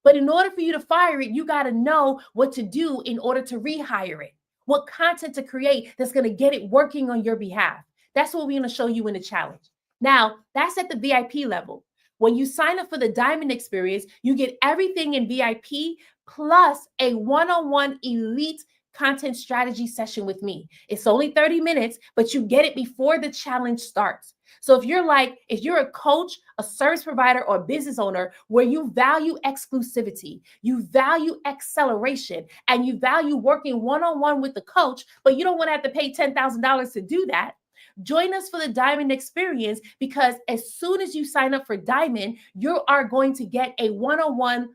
But in order for you to fire it, you got to know what to do in order to rehire it, what content to create that's going to get it working on your behalf. That's what we're going to show you in the challenge. Now, that's at the VIP level. When you sign up for the Diamond Experience, you get everything in VIP plus a one-on-one elite content strategy session with me. It's only 30 minutes, but you get it before the challenge starts. So if you're a coach, a service provider, or a business owner where you value exclusivity, you value acceleration, and you value working one-on-one with the coach, but you don't want to have to pay $10,000 to do that, join us for the Diamond Experience, because as soon as you sign up for Diamond, you are going to get a one-on-one,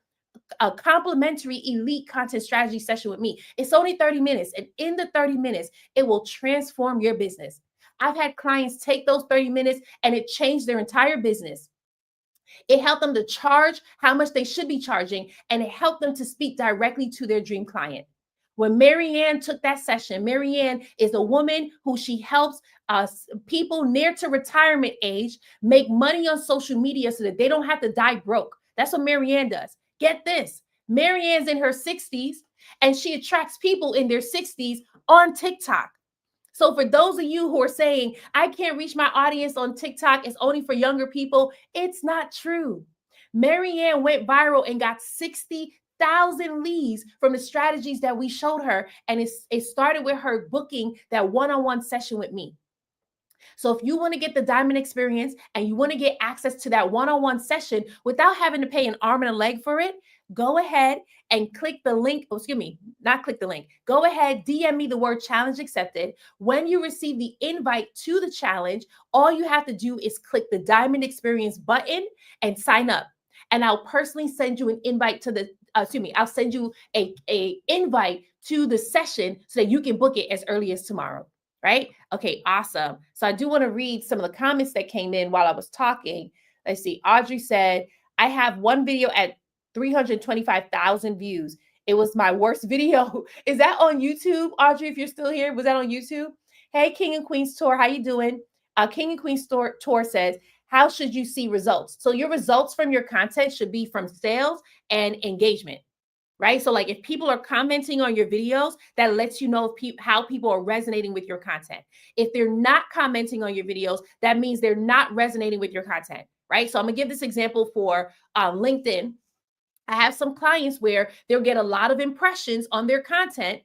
a complimentary elite content strategy session with me. It's only 30 minutes. And in the 30 minutes, it will transform your business. I've had clients take those 30 minutes and it changed their entire business. It helped them to charge how much they should be charging, and it helped them to speak directly to their dream client. When Marianne took that session, Marianne is a woman who she helps people near to retirement age make money on social media so that they don't have to die broke. That's what Marianne does. Get this. Marianne's in her 60s and she attracts people in their 60s on TikTok. So for those of you who are saying, I can't reach my audience on TikTok, it's only for younger people, it's not true. Marianne went viral and got 60,000 leads from the strategies that we showed her. And it started with her booking that one-on-one session with me. So if you want to get the diamond experience and you want to get access to that one-on-one session without having to pay an arm and a leg for it, go ahead and click the link. Oh, excuse me, not click the link. Go ahead, DM me the word challenge accepted. When you receive the invite to the challenge, all you have to do is click the diamond experience button and sign up. And I'll personally send you an invite to the, I'll send you a invite to the session so that you can book it as early as tomorrow. Right? Okay, awesome. So I do want to read some of the comments that came in while I was talking. Let's see. Audrey said, I have one video at 325,000 views. It was my worst video. Is that on YouTube, Audrey, if you're still here? Was that on YouTube? Hey, King and Queens Tour, how you doing? King and Queens Tour says, how should you see results? So your results from your content should be from sales and engagement. Right? So like if people are commenting on your videos, that lets you know how people are resonating with your content. If they're not commenting on your videos, that means they're not resonating with your content, right? So I'm gonna give this example for LinkedIn. I have some clients where they'll get a lot of impressions on their content,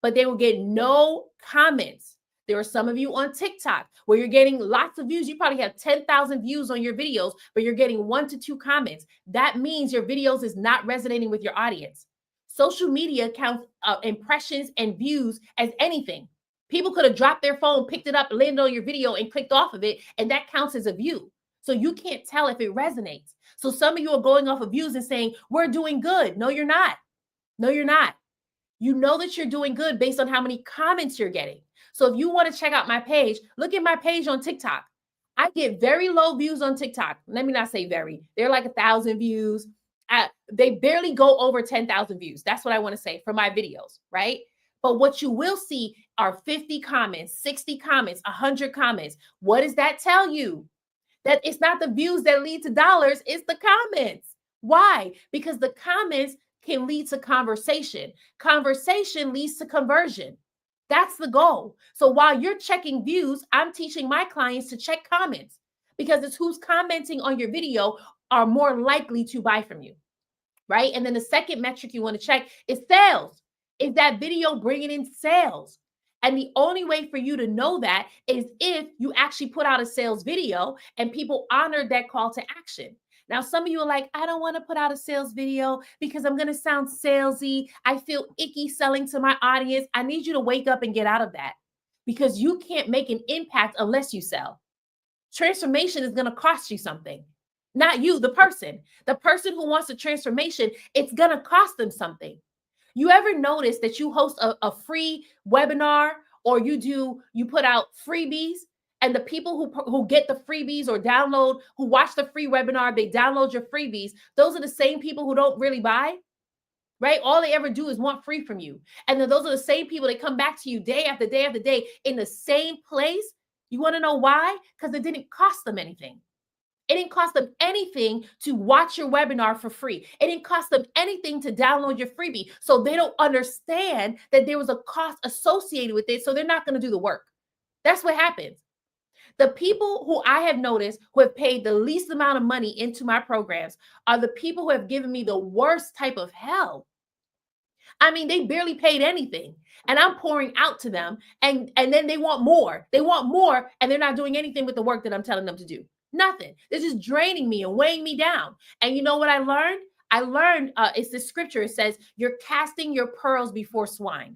but they will get no comments. There are some of you on TikTok where you're getting lots of views. You probably have 10,000 views on your videos, but you're getting 1 to 2 comments. That means your videos is not resonating with your audience. Social media counts impressions and views as anything. People could have dropped their phone, picked it up, landed on your video and clicked off of it, and that counts as a view. So you can't tell if it resonates. So some of you are going off of views and saying, we're doing good. No, you're not. No, you're not. You know that you're doing good based on how many comments you're getting. So if you want to check out my page, look at my page on TikTok. I get very low views on TikTok. Let me not say very. They're like 1,000 views. They barely go over 10,000 views. That's what I want to say for my videos, right? But what you will see are 50 comments, 60 comments, 100 comments. What does that tell you? That it's not the views that lead to dollars, it's the comments. Why? Because the comments can lead to conversation. Conversation leads to conversion. That's the goal. So while you're checking views, I'm teaching my clients to check comments because it's who's commenting on your video are more likely to buy from you, right? And then the second metric you want to check is sales. Is that video bringing in sales? And the only way for you to know that is if you actually put out a sales video and people honored that call to action. Now, some of you are like, I don't want to put out a sales video because I'm going to sound salesy. I feel icky selling to my audience. I need you to wake up and get out of that because you can't make an impact unless you sell. Transformation is going to cost you something. Not you, the person. The person who wants a transformation, it's going to cost them something. You ever notice that you host a free webinar or you put out freebies and the people who get the freebies or download, who watch the free webinar, they download your freebies, those are the same people who don't really buy, right? All they ever do is want free from you. And then those are the same people that come back to you day after day after day in the same place. You want to know why? Because it didn't cost them anything. It didn't cost them anything to watch your webinar for free. It didn't cost them anything to download your freebie. So they don't understand that there was a cost associated with it. So they're not going to do the work. That's what happens. The people who I have noticed who have paid the least amount of money into my programs are the people who have given me the worst type of hell. I mean, they barely paid anything. And I'm pouring out to them. And then they want more. They want more. And they're not doing anything with the work that I'm telling them to do. Nothing. They're just draining me and weighing me down. And you know what I learned? It's the scripture. It says, you're casting your pearls before swine.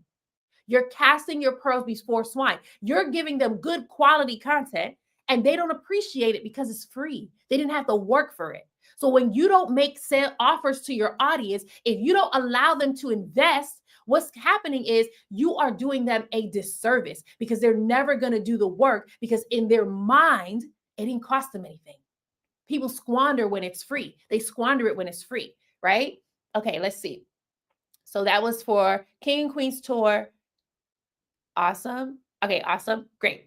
You're casting your pearls before swine. You're giving them good quality content and they don't appreciate it because it's free. They didn't have to work for it. So when you don't make sale offers to your audience, if you don't allow them to invest, what's happening is you are doing them a disservice because they're never going to do the work because in their mind, it didn't cost them anything. People squander when it's free. They squander it when it's free, right? Okay, let's see. So that was for King and Queen's tour. Awesome. Okay, awesome. Great.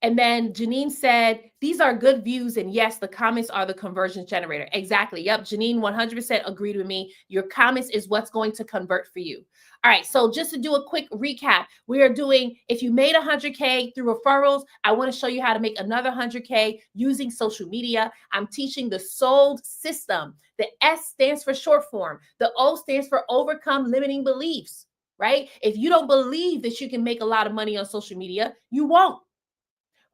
And then Janine said, these are good views. And yes, the comments are the conversion generator. Exactly. Yep. Janine 100% agreed with me. Your comments is what's going to convert for you. All right. So just to do a quick recap, we are doing, if you made 100K through referrals, I want to show you how to make another 100K using social media. I'm teaching the SOLD system. The S stands for short form. The O stands for overcome limiting beliefs, right? If you don't believe that you can make a lot of money on social media, you won't.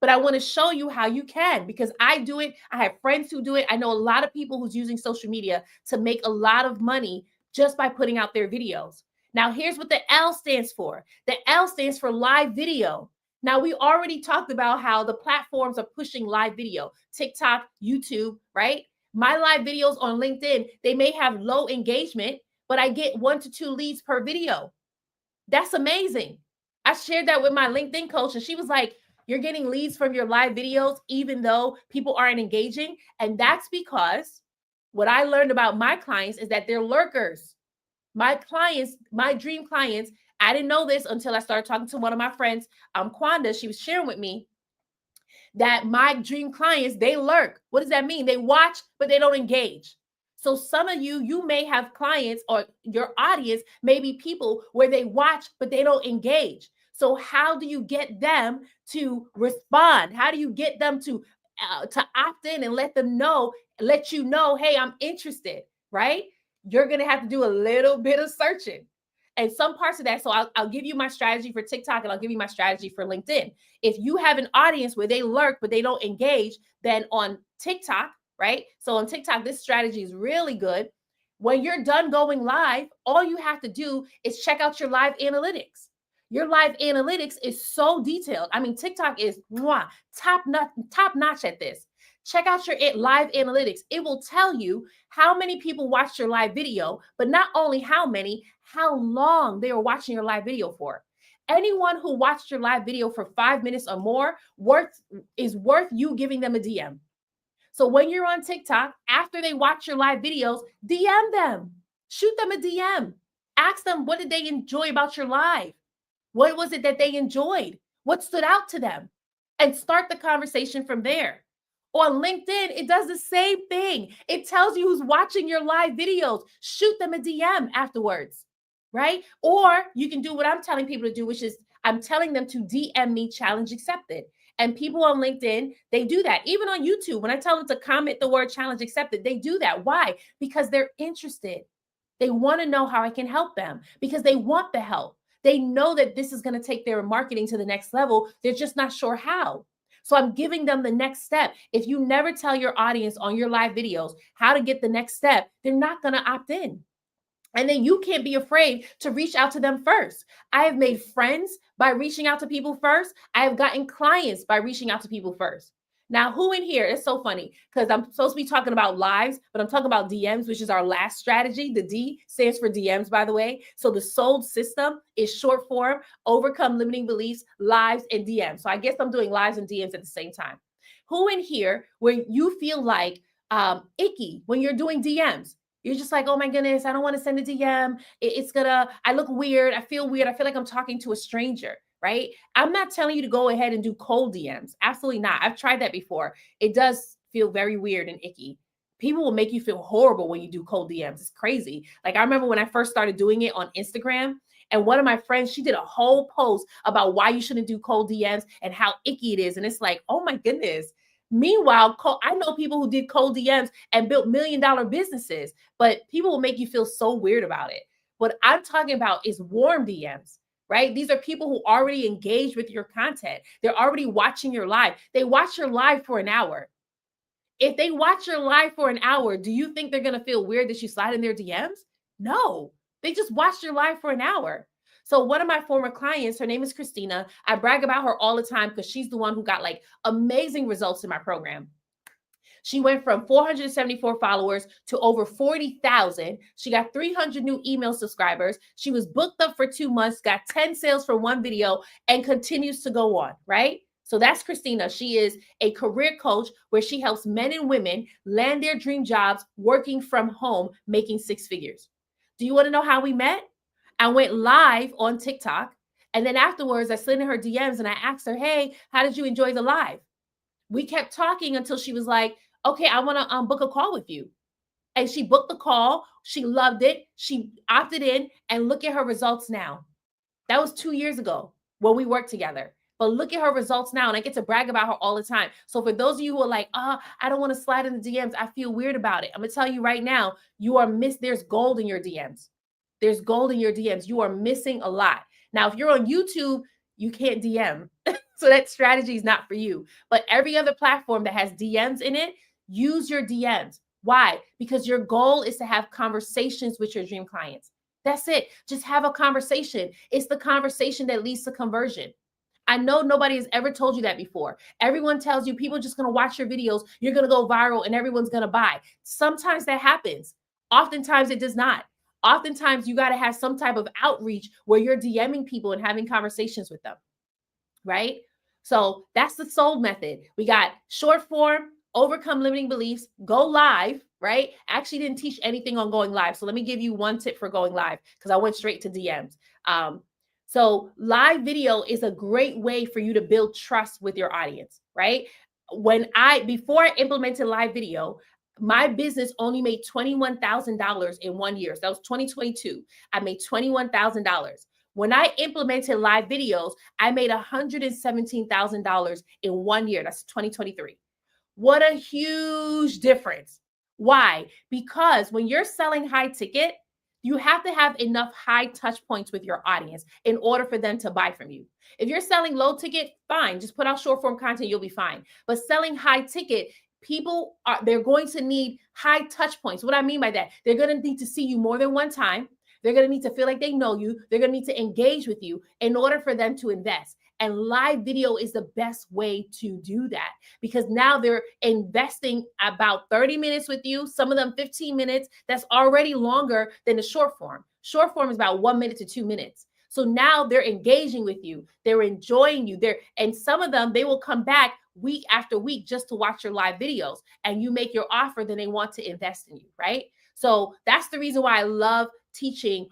But I want to show you how you can, because I do it. I have friends who do it. I know a lot of people who's using social media to make a lot of money just by putting out their videos. Now, here's what the L stands for. The L stands for live video. Now, we already talked about how the platforms are pushing live video, TikTok, YouTube, right? My live videos on LinkedIn, they may have low engagement, but I get 1 to 2 leads per video. That's amazing. I shared that with my LinkedIn coach, and she was like, you're getting leads from your live videos, even though people aren't engaging. And that's because what I learned about my clients is that they're lurkers. My clients, my dream clients, I didn't know this until I started talking to one of my friends, Kwanda. She was sharing with me that my dream clients, they lurk. What does that mean? They watch, but they don't engage. So some of you may have clients, or your audience may be people where they watch, but they don't engage. So how do you get them to respond? How do you get them to opt in and let you know, hey, I'm interested, right? You're going to have to do a little bit of searching. And some parts of that, so I'll give you my strategy for TikTok and I'll give you my strategy for LinkedIn. If you have an audience where they lurk, but they don't engage, then on TikTok, right? So on TikTok, this strategy is really good. When you're done going live, all you have to do is check out your live analytics. Your live analytics is so detailed. I mean, TikTok is top notch at this. Check out your live analytics. It will tell you how many people watched your live video, but not only how many, how long they were watching your live video for. Anyone who watched your live video for 5 minutes or more is worth you giving them a DM. So when you're on TikTok, after they watch your live videos, DM them, shoot them a DM, ask them, what did they enjoy about your live? What was it that they enjoyed? What stood out to them? And start the conversation from there. On LinkedIn, it does the same thing. It tells you who's watching your live videos. Shoot them a DM afterwards, right? Or you can do what I'm telling people to do, which is I'm telling them to DM me challenge accepted. And people on LinkedIn, they do that. Even on YouTube, when I tell them to comment the word challenge accepted, they do that. Why? Because they're interested. They want to know how I can help them because they want the help. They know that this is going to take their marketing to the next level. They're just not sure how. So I'm giving them the next step. If you never tell your audience on your live videos how to get the next step, they're not going to opt in. And then you can't be afraid to reach out to them first. I have made friends by reaching out to people first. I have gotten clients by reaching out to people first. Now, who in here? It's so funny because I'm supposed to be talking about lives, but I'm talking about DMs, which is our last strategy. The D stands for DMs, by the way. So the SOLD system is short form, overcome limiting beliefs, lives, and DMs. So I guess I'm doing lives and DMs at the same time. Who in here where you feel like icky when you're doing DMs? You're just like, oh my goodness, I don't want to send a DM. I look weird. I feel weird. I feel like I'm talking to a stranger, right? I'm not telling you to go ahead and do cold DMs. Absolutely not. I've tried that before. It does feel very weird and icky. People will make you feel horrible when you do cold DMs. It's crazy. Like I remember when I first started doing it on Instagram, and one of my friends, she did a whole post about why you shouldn't do cold DMs and how icky it is. And it's like, oh my goodness. Meanwhile, I know people who did cold DMs and built $1 million businesses, but people will make you feel so weird about it. What I'm talking about is warm DMs, right? These are people who already engage with your content. They're already watching your live. They watch your live for an hour. If they watch your live for an hour, do you think they're going to feel weird that you slide in their DMs? No, they just watched your live for an hour. So one of my former clients, her name is Christina. I brag about her all the time because she's the one who got like amazing results in my program. She went from 474 followers to over 40,000. She got 300 new email subscribers. She was booked up for 2 months, got 10 sales for one video, and continues to go on, right? So that's Christina. She is a career coach where she helps men and women land their dream jobs working from home, making six figures. Do you want to know how we met? I went live on TikTok. And then afterwards, I slid in her DMs and I asked her, hey, how did you enjoy the live? We kept talking until she was like, okay, I want to book a call with you. And she booked the call. She loved it. She opted in, and look at her results now. That was 2 years ago when we worked together. But look at her results now. And I get to brag about her all the time. So for those of you who are like, I don't want to slide in the DMs, I feel weird about it. I'm going to tell you right now, there's gold in your DMs. There's gold in your DMs. You are missing a lot. Now, if you're on YouTube, you can't DM. So that strategy is not for you. But every other platform that has DMs in it, use your DMs. Why? Because your goal is to have conversations with your dream clients. That's it. Just have a conversation. It's the conversation that leads to conversion. I know nobody has ever told you that before. Everyone tells you people are just going to watch your videos, you're going to go viral, and everyone's going to buy. Sometimes that happens. Oftentimes it does not. Oftentimes you got to have some type of outreach where you're DMing people and having conversations with them, right? So that's the sold method. We got short form, overcome limiting beliefs, go live, right? I actually didn't teach anything on going live. So let me give you one tip for going live because I went straight to DMs. So live video is a great way for you to build trust with your audience, right? Before I implemented live video, my business only made $21,000 in 1 year. So that was 2022. I made $21,000. When I implemented live videos, I made $117,000 in 1 year. That's 2023. What a huge difference. Why? Because when you're selling high ticket, you have to have enough high touch points with your audience in order for them to buy from you. If you're selling low ticket, fine, just put out short form content, you'll be fine. But selling high ticket, they're going to need high touch points. What I mean by that, they're going to need to see you more than one time. They're going to need to feel like they know you. They're going to need to engage with you in order for them to invest. And live video is the best way to do that because now they're investing about 30 minutes with you, some of them 15 minutes. That's already longer than the short form. Short form is about 1 minute to 2 minutes. So now they're engaging with you. They're enjoying you. And some of them, they will come back week after week just to watch your live videos, and you make your offer, then they want to invest in you, right? So that's the reason why I love teaching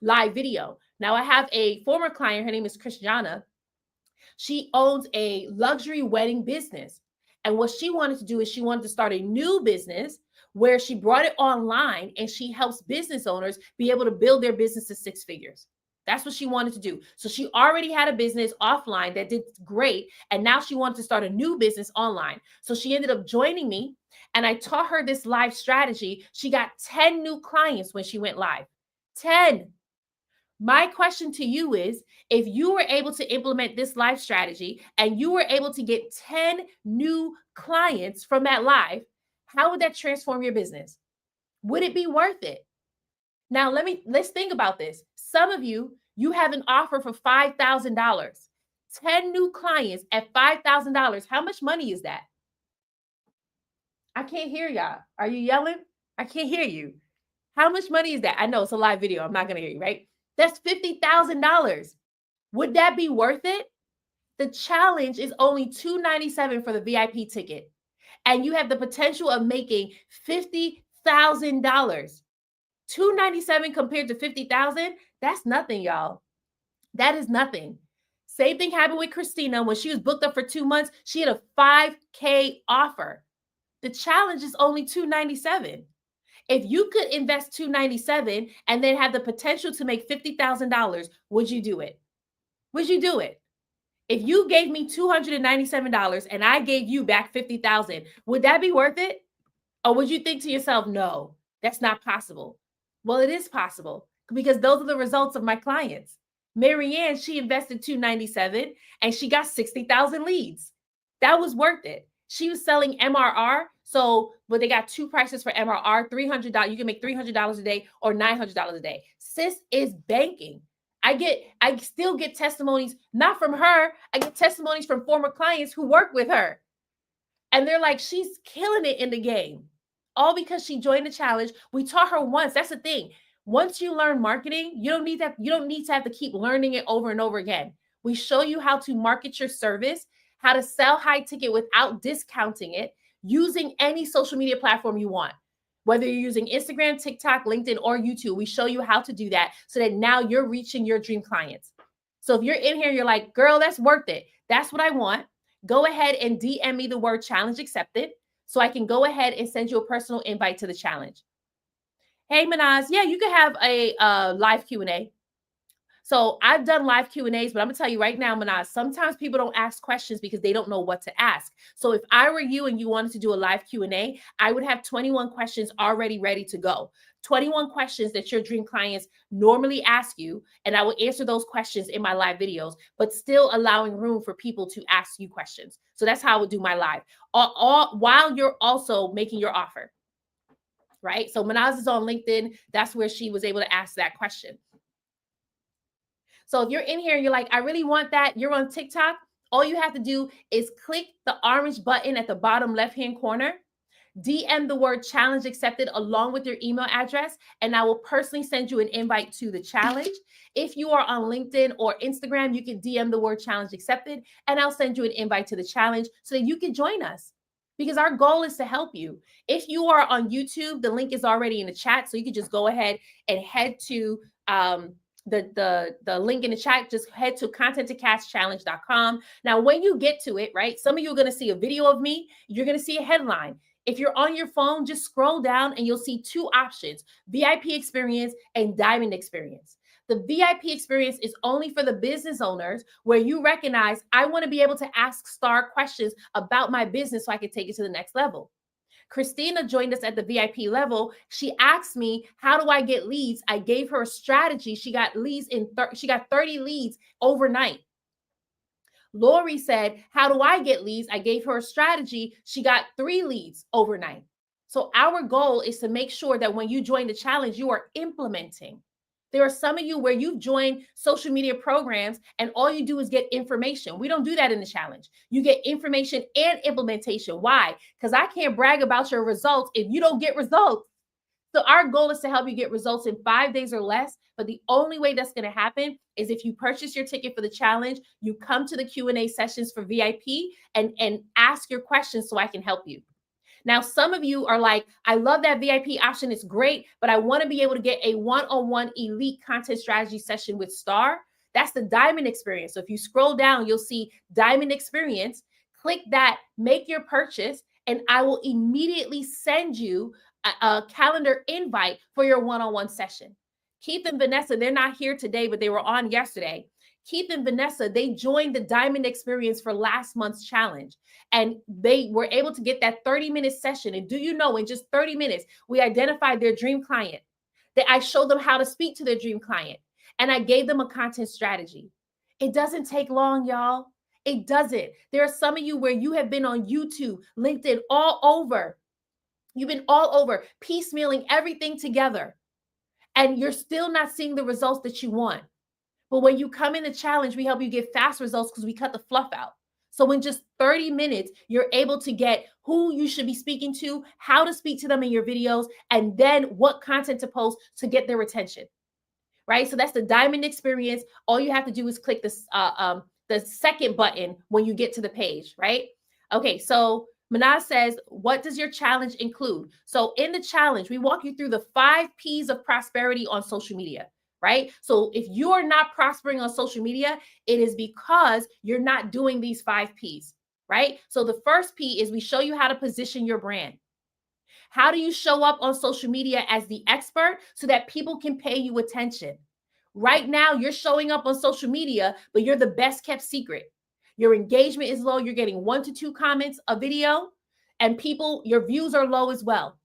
live video. Now I have a former client, her name is Christiana. She owns a luxury wedding business. And what she wanted to do is she wanted to start a new business where she brought it online and she helps business owners be able to build their business to six figures. That's what she wanted to do. So she already had a business offline that did great. And now she wanted to start a new business online. So she ended up joining me and I taught her this live strategy. She got 10 new clients when she went live. 10. My question to you is, if you were able to implement this live strategy and you were able to get 10 new clients from that live, how would that transform your business? Would it be worth it? Now, let's think about this. Some of you have an offer for $5,000. 10 new clients at $5,000. How much money is that? I can't hear y'all. Are you yelling? I can't hear you. How much money is that? I know it's a live video. I'm not going to hear you, right? That's $50,000. Would that be worth it? The challenge is only $297 for the VIP ticket. And you have the potential of making $50,000. $297 compared to $50,000, that's nothing, y'all. That is nothing. Same thing happened with Christina. When she was booked up for 2 months, she had a $5,000 offer. The challenge is only $297. If you could invest $297 and then have the potential to make $50,000, would you do it? Would you do it? If you gave me $297 and I gave you back $50,000, would that be worth it? Or would you think to yourself, no, that's not possible? Well, it is possible because those are the results of my clients. Marianne, she invested $297 and she got 60,000 leads. That was worth it. She was selling MRR. So, but they got two prices for MRR, $300. You can make $300 a day or $900 a day. Sis is banking. I still get testimonies, not from her. I get testimonies from former clients who work with her. And they're like, she's killing it in the game. All because she joined the challenge. We taught her once. That's the thing. Once you learn marketing, you don't need to have to keep learning it over and over again. We show you how to market your service how to sell high ticket without discounting it using any social media platform you want. Whether you're using Instagram, TikTok, LinkedIn, or YouTube, we show you how to do that so that now you're reaching your dream clients. So if you're in here, you're like, girl, that's worth it. That's what I want. Go ahead and DM me the word challenge accepted so I can go ahead and send you a personal invite to the challenge. Hey, Manaz, yeah, you can have a live Q&A. So I've done live Q&As, but I'm gonna tell you right now, Manaz, sometimes people don't ask questions because they don't know what to ask. So if I were you and you wanted to do a live Q&A, I would have 21 questions already ready to go. 21 questions that your dream clients normally ask you, and I will answer those questions in my live videos, but still allowing room for people to ask you questions. So that's how I would do my live, all while you're also making your offer, right? So Manaz is on LinkedIn. That's where she was able to ask that question. So if you're in here and you're like, I really want that, you're on TikTok, all you have to do is click the orange button at the bottom left-hand corner, DM the word challenge accepted along with your email address, and I will personally send you an invite to the challenge. If you are on LinkedIn or Instagram, you can DM the word challenge accepted, and I'll send you an invite to the challenge so that you can join us. Because our goal is to help you. If you are on YouTube, the link is already in the chat, so you can just go ahead and head to the link in the chat. Just head to content-to-cash-challenge.com. Now, when you get to it, right, some of you are going to see a video of me. You're going to see a headline. If you're on your phone, just scroll down and you'll see two options: VIP experience and diamond experience. The VIP experience is only for the business owners, where you recognize, I want to be able to ask star questions about my business so I can take it to the next level. Christina joined us at the VIP level. She asked me, how do I get leads? I gave her a strategy. She got leads she got 30 leads overnight. Lori said, how do I get leads? I gave her a strategy. She got 3 leads overnight. So our goal is to make sure that when you join the challenge, you are implementing. There are some of you where you've joined social media programs and all you do is get information. We don't do that in the challenge. You get information and implementation. Why? Because I can't brag about your results if you don't get results. So our goal is to help you get results in 5 days or less. But the only way that's going to happen is if you purchase your ticket for the challenge, you come to the Q&A sessions for VIP and ask your questions so I can help you. Now, some of you are like, I love that VIP option. It's great, but I want to be able to get a one-on-one elite content strategy session with Star. That's the diamond experience. So if you scroll down, you'll see diamond experience. Click that, make your purchase, and I will immediately send you a calendar invite for your one-on-one session. Keith and Vanessa, they're not here today, but they were on yesterday. Keith and Vanessa, they joined the Diamond Experience for last month's challenge, and they were able to get that 30-minute session. And do you know, in just 30 minutes, we identified their dream client. That I showed them how to speak to their dream client, and I gave them a content strategy. It doesn't take long, y'all. It doesn't. There are some of you where you have been on YouTube, LinkedIn, all over. You've been all over, piecemealing everything together, and you're still not seeing the results that you want. But when you come in the challenge, we help you get fast results because we cut the fluff out. So in just 30 minutes, you're able to get who you should be speaking to, how to speak to them in your videos, and then what content to post to get their attention, right? So that's the diamond experience. All you have to do is click the second button when you get to the page, right? Okay, so Manaz says, what does your challenge include? So in the challenge, we walk you through the 5 P's of prosperity on social media. Right? So if you are not prospering on social media, it is because you're not doing these 5 P's, right? So the first P is we show you how to position your brand. How do you show up on social media as the expert so that people can pay you attention? Right now, you're showing up on social media, but you're the best kept secret. Your engagement is low. You're getting 1 to 2 comments a video, and your views are low as well.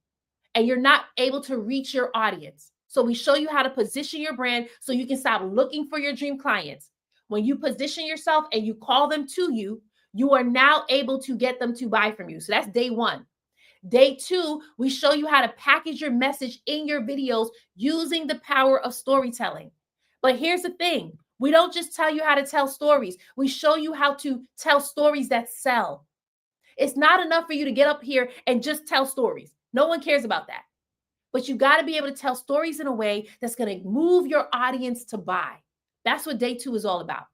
And you're not able to reach your audience. So we show you how to position your brand so you can stop looking for your dream clients. When you position yourself and you call them to you, you are now able to get them to buy from you. So that's day 1. Day 2, we show you how to package your message in your videos using the power of storytelling. But here's the thing. We don't just tell you how to tell stories. We show you how to tell stories that sell. It's not enough for you to get up here and just tell stories. No one cares about that. But you got to be able to tell stories in a way that's going to move your audience to buy. That's what day 2 is all about.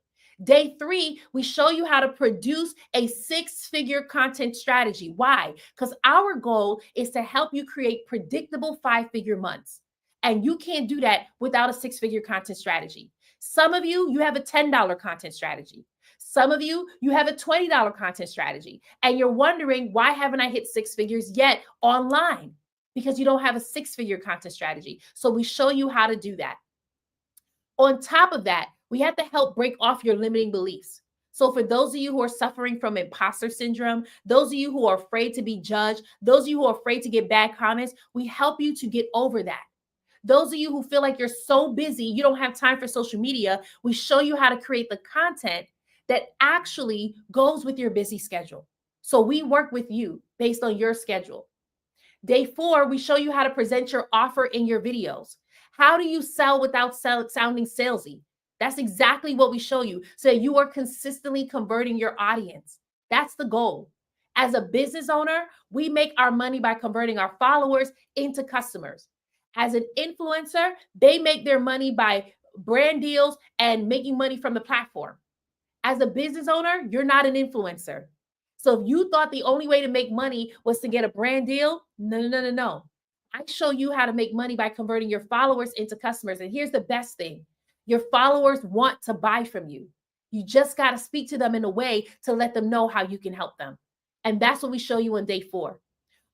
Day 3, we show you how to produce a 6-figure content strategy. Why? Because our goal is to help you create predictable 5-figure months. And you can't do that without a 6-figure content strategy. Some of you, you have a $10 content strategy. Some of you, you have a $20 content strategy. And you're wondering, why haven't I hit 6 figures yet online? Because you don't have a 6-figure content strategy. So we show you how to do that. On top of that, we have to help break off your limiting beliefs. So for those of you who are suffering from imposter syndrome, those of you who are afraid to be judged, those of you who are afraid to get bad comments, we help you to get over that. Those of you who feel like you're so busy, you don't have time for social media, we show you how to create the content that actually goes with your busy schedule. So we work with you based on your schedule. Day 4, we show you how to present your offer in your videos. How do you sell without sounding salesy? That's exactly what we show you, so that you are consistently converting your audience. That's the goal. As a business owner, we make our money by converting our followers into customers. As an influencer, they make their money by brand deals and making money from the platform. As a business owner, you're not an influencer. So if you thought the only way to make money was to get a brand deal, no. I show you how to make money by converting your followers into customers. And here's the best thing. Your followers want to buy from you. You just got to speak to them in a way to let them know how you can help them. And that's what we show you on day 4.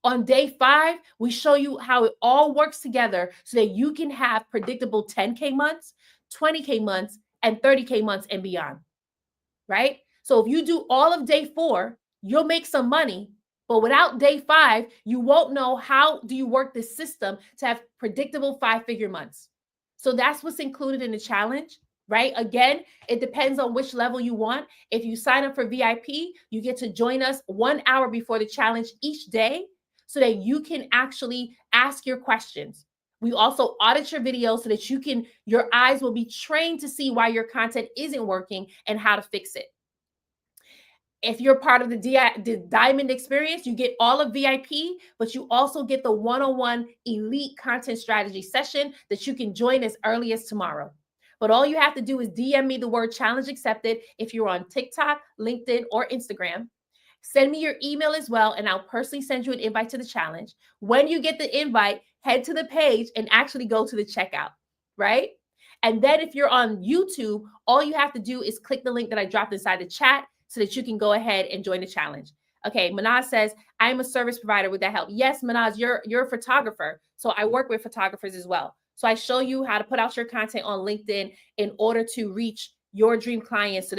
On day 5, we show you how it all works together so that you can have predictable 10K months, 20K months, and 30K months and beyond, right? So if you do all of day 4, you'll make some money, but without day 5, you won't know how do you work this system to have predictable 5-figure months. So that's what's included in the challenge, right? Again, it depends on which level you want. If you sign up for VIP, you get to join us 1 hour before the challenge each day so that you can actually ask your questions. We also audit your videos so that your eyes will be trained to see why your content isn't working and how to fix it. If you're part of the Diamond experience, you get all of VIP, but you also get the one-on-one elite content strategy session that you can join as early as tomorrow. But all you have to do is DM me the word challenge accepted if you're on TikTok, LinkedIn, or Instagram. Send me your email as well, and I'll personally send you an invite to the challenge. When you get the invite, head to the page and actually go to the checkout, right? And then if you're on YouTube, all you have to do is click the link that I dropped inside the chat so that you can go ahead and join the challenge. Okay, Manaz says, I'm a service provider. Would that help? Yes, Manaz, you're a photographer. So I work with photographers as well. So I show you how to put out your content on LinkedIn in order to reach your dream clients so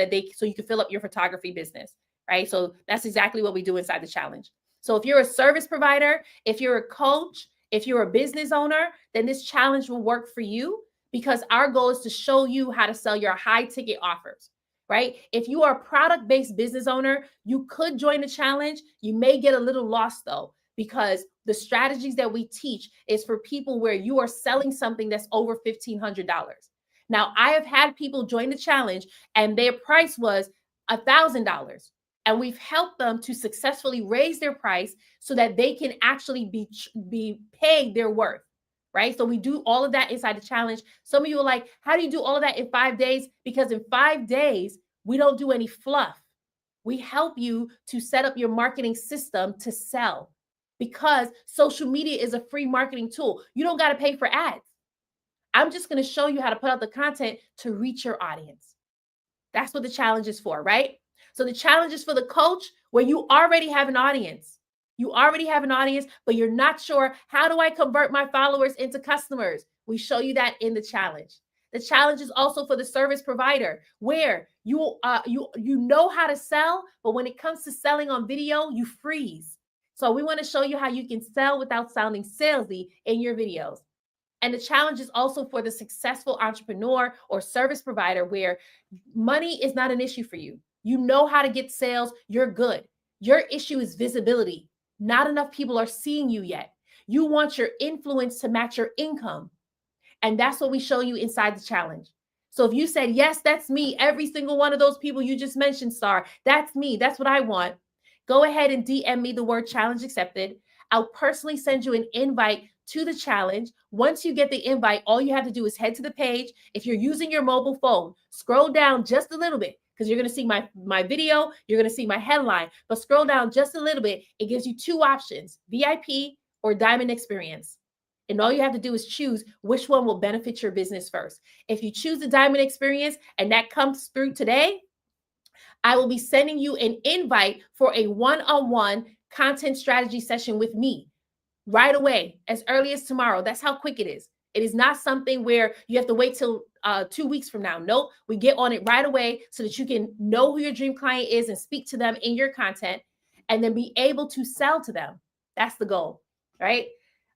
you can fill up your photography business, right? So that's exactly what we do inside the challenge. So if you're a service provider, if you're a coach, if you're a business owner, then this challenge will work for you because our goal is to show you how to sell your high ticket offers. Right? If you are a product-based business owner, you could join the challenge. You may get a little lost though, because the strategies that we teach is for people where you are selling something that's over $1,500. Now, I have had people join the challenge and their price was $1,000. And we've helped them to successfully raise their price so that they can actually be paid their worth. Right? So we do all of that inside the challenge. Some of you are like, how do you do all of that in 5 days? Because in 5 days, we don't do any fluff. We help you to set up your marketing system to sell because social media is a free marketing tool. You don't got to pay for ads. I'm just going to show you how to put out the content to reach your audience. That's what the challenge is for, right? So the challenge is for the coach where you already have an audience. You already have an audience, but you're not sure, how do I convert my followers into customers? We show you that in the challenge. The challenge is also for the service provider where you know how to sell, but when it comes to selling on video, you freeze. So we want to show you how you can sell without sounding salesy in your videos. And the challenge is also for the successful entrepreneur or service provider where money is not an issue for you. You know how to get sales. You're good. Your issue is visibility. Not enough people are seeing you yet. You want your influence to match your income. And that's what we show you inside the challenge. So if you said, yes, that's me, every single one of those people you just mentioned, Star, that's me, that's what I want. Go ahead and DM me the word challenge accepted. I'll personally send you an invite to the challenge. Once you get the invite, all you have to do is head to the page. If you're using your mobile phone, scroll down just a little bit. because you're going to see my video, you're going to see my headline, but scroll down just a little bit. It gives you two options, VIP or diamond experience. And all you have to do is choose which one will benefit your business first. If you choose the diamond experience and that comes through today, I will be sending you an invite for a one-on-one content strategy session with me right away, as early as tomorrow. That's how quick it is. It is not something where you have to wait till 2 weeks from now. Nope, we get on it right away so that you can know who your dream client is and speak to them in your content and then be able to sell to them. That's the goal, right?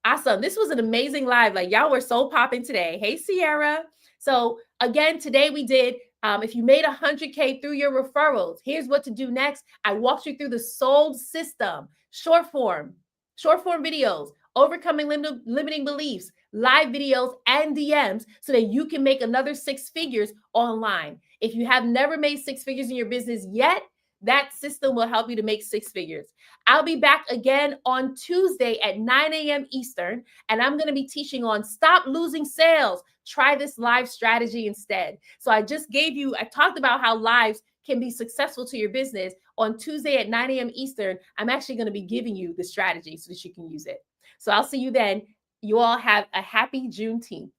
Awesome. This was an amazing live. Like, y'all were so popping today. Hey, Sierra. So again, today we did, if you made 100K through your referrals, here's what to do next. I walked you through the sold system, short form videos, overcoming limiting beliefs, live videos, and DMs so that you can make another 6 figures online. If you have never made 6 figures in your business yet, that system will help you to make 6 figures. I'll be back again on Tuesday at 9 a.m. Eastern, and I'm going to be teaching on stop losing sales. Try this live strategy instead. So I talked about how lives can be successful to your business. On Tuesday at 9 a.m. Eastern, I'm actually going to be giving you the strategy so that you can use it. So I'll see you then. You all have a happy Juneteenth.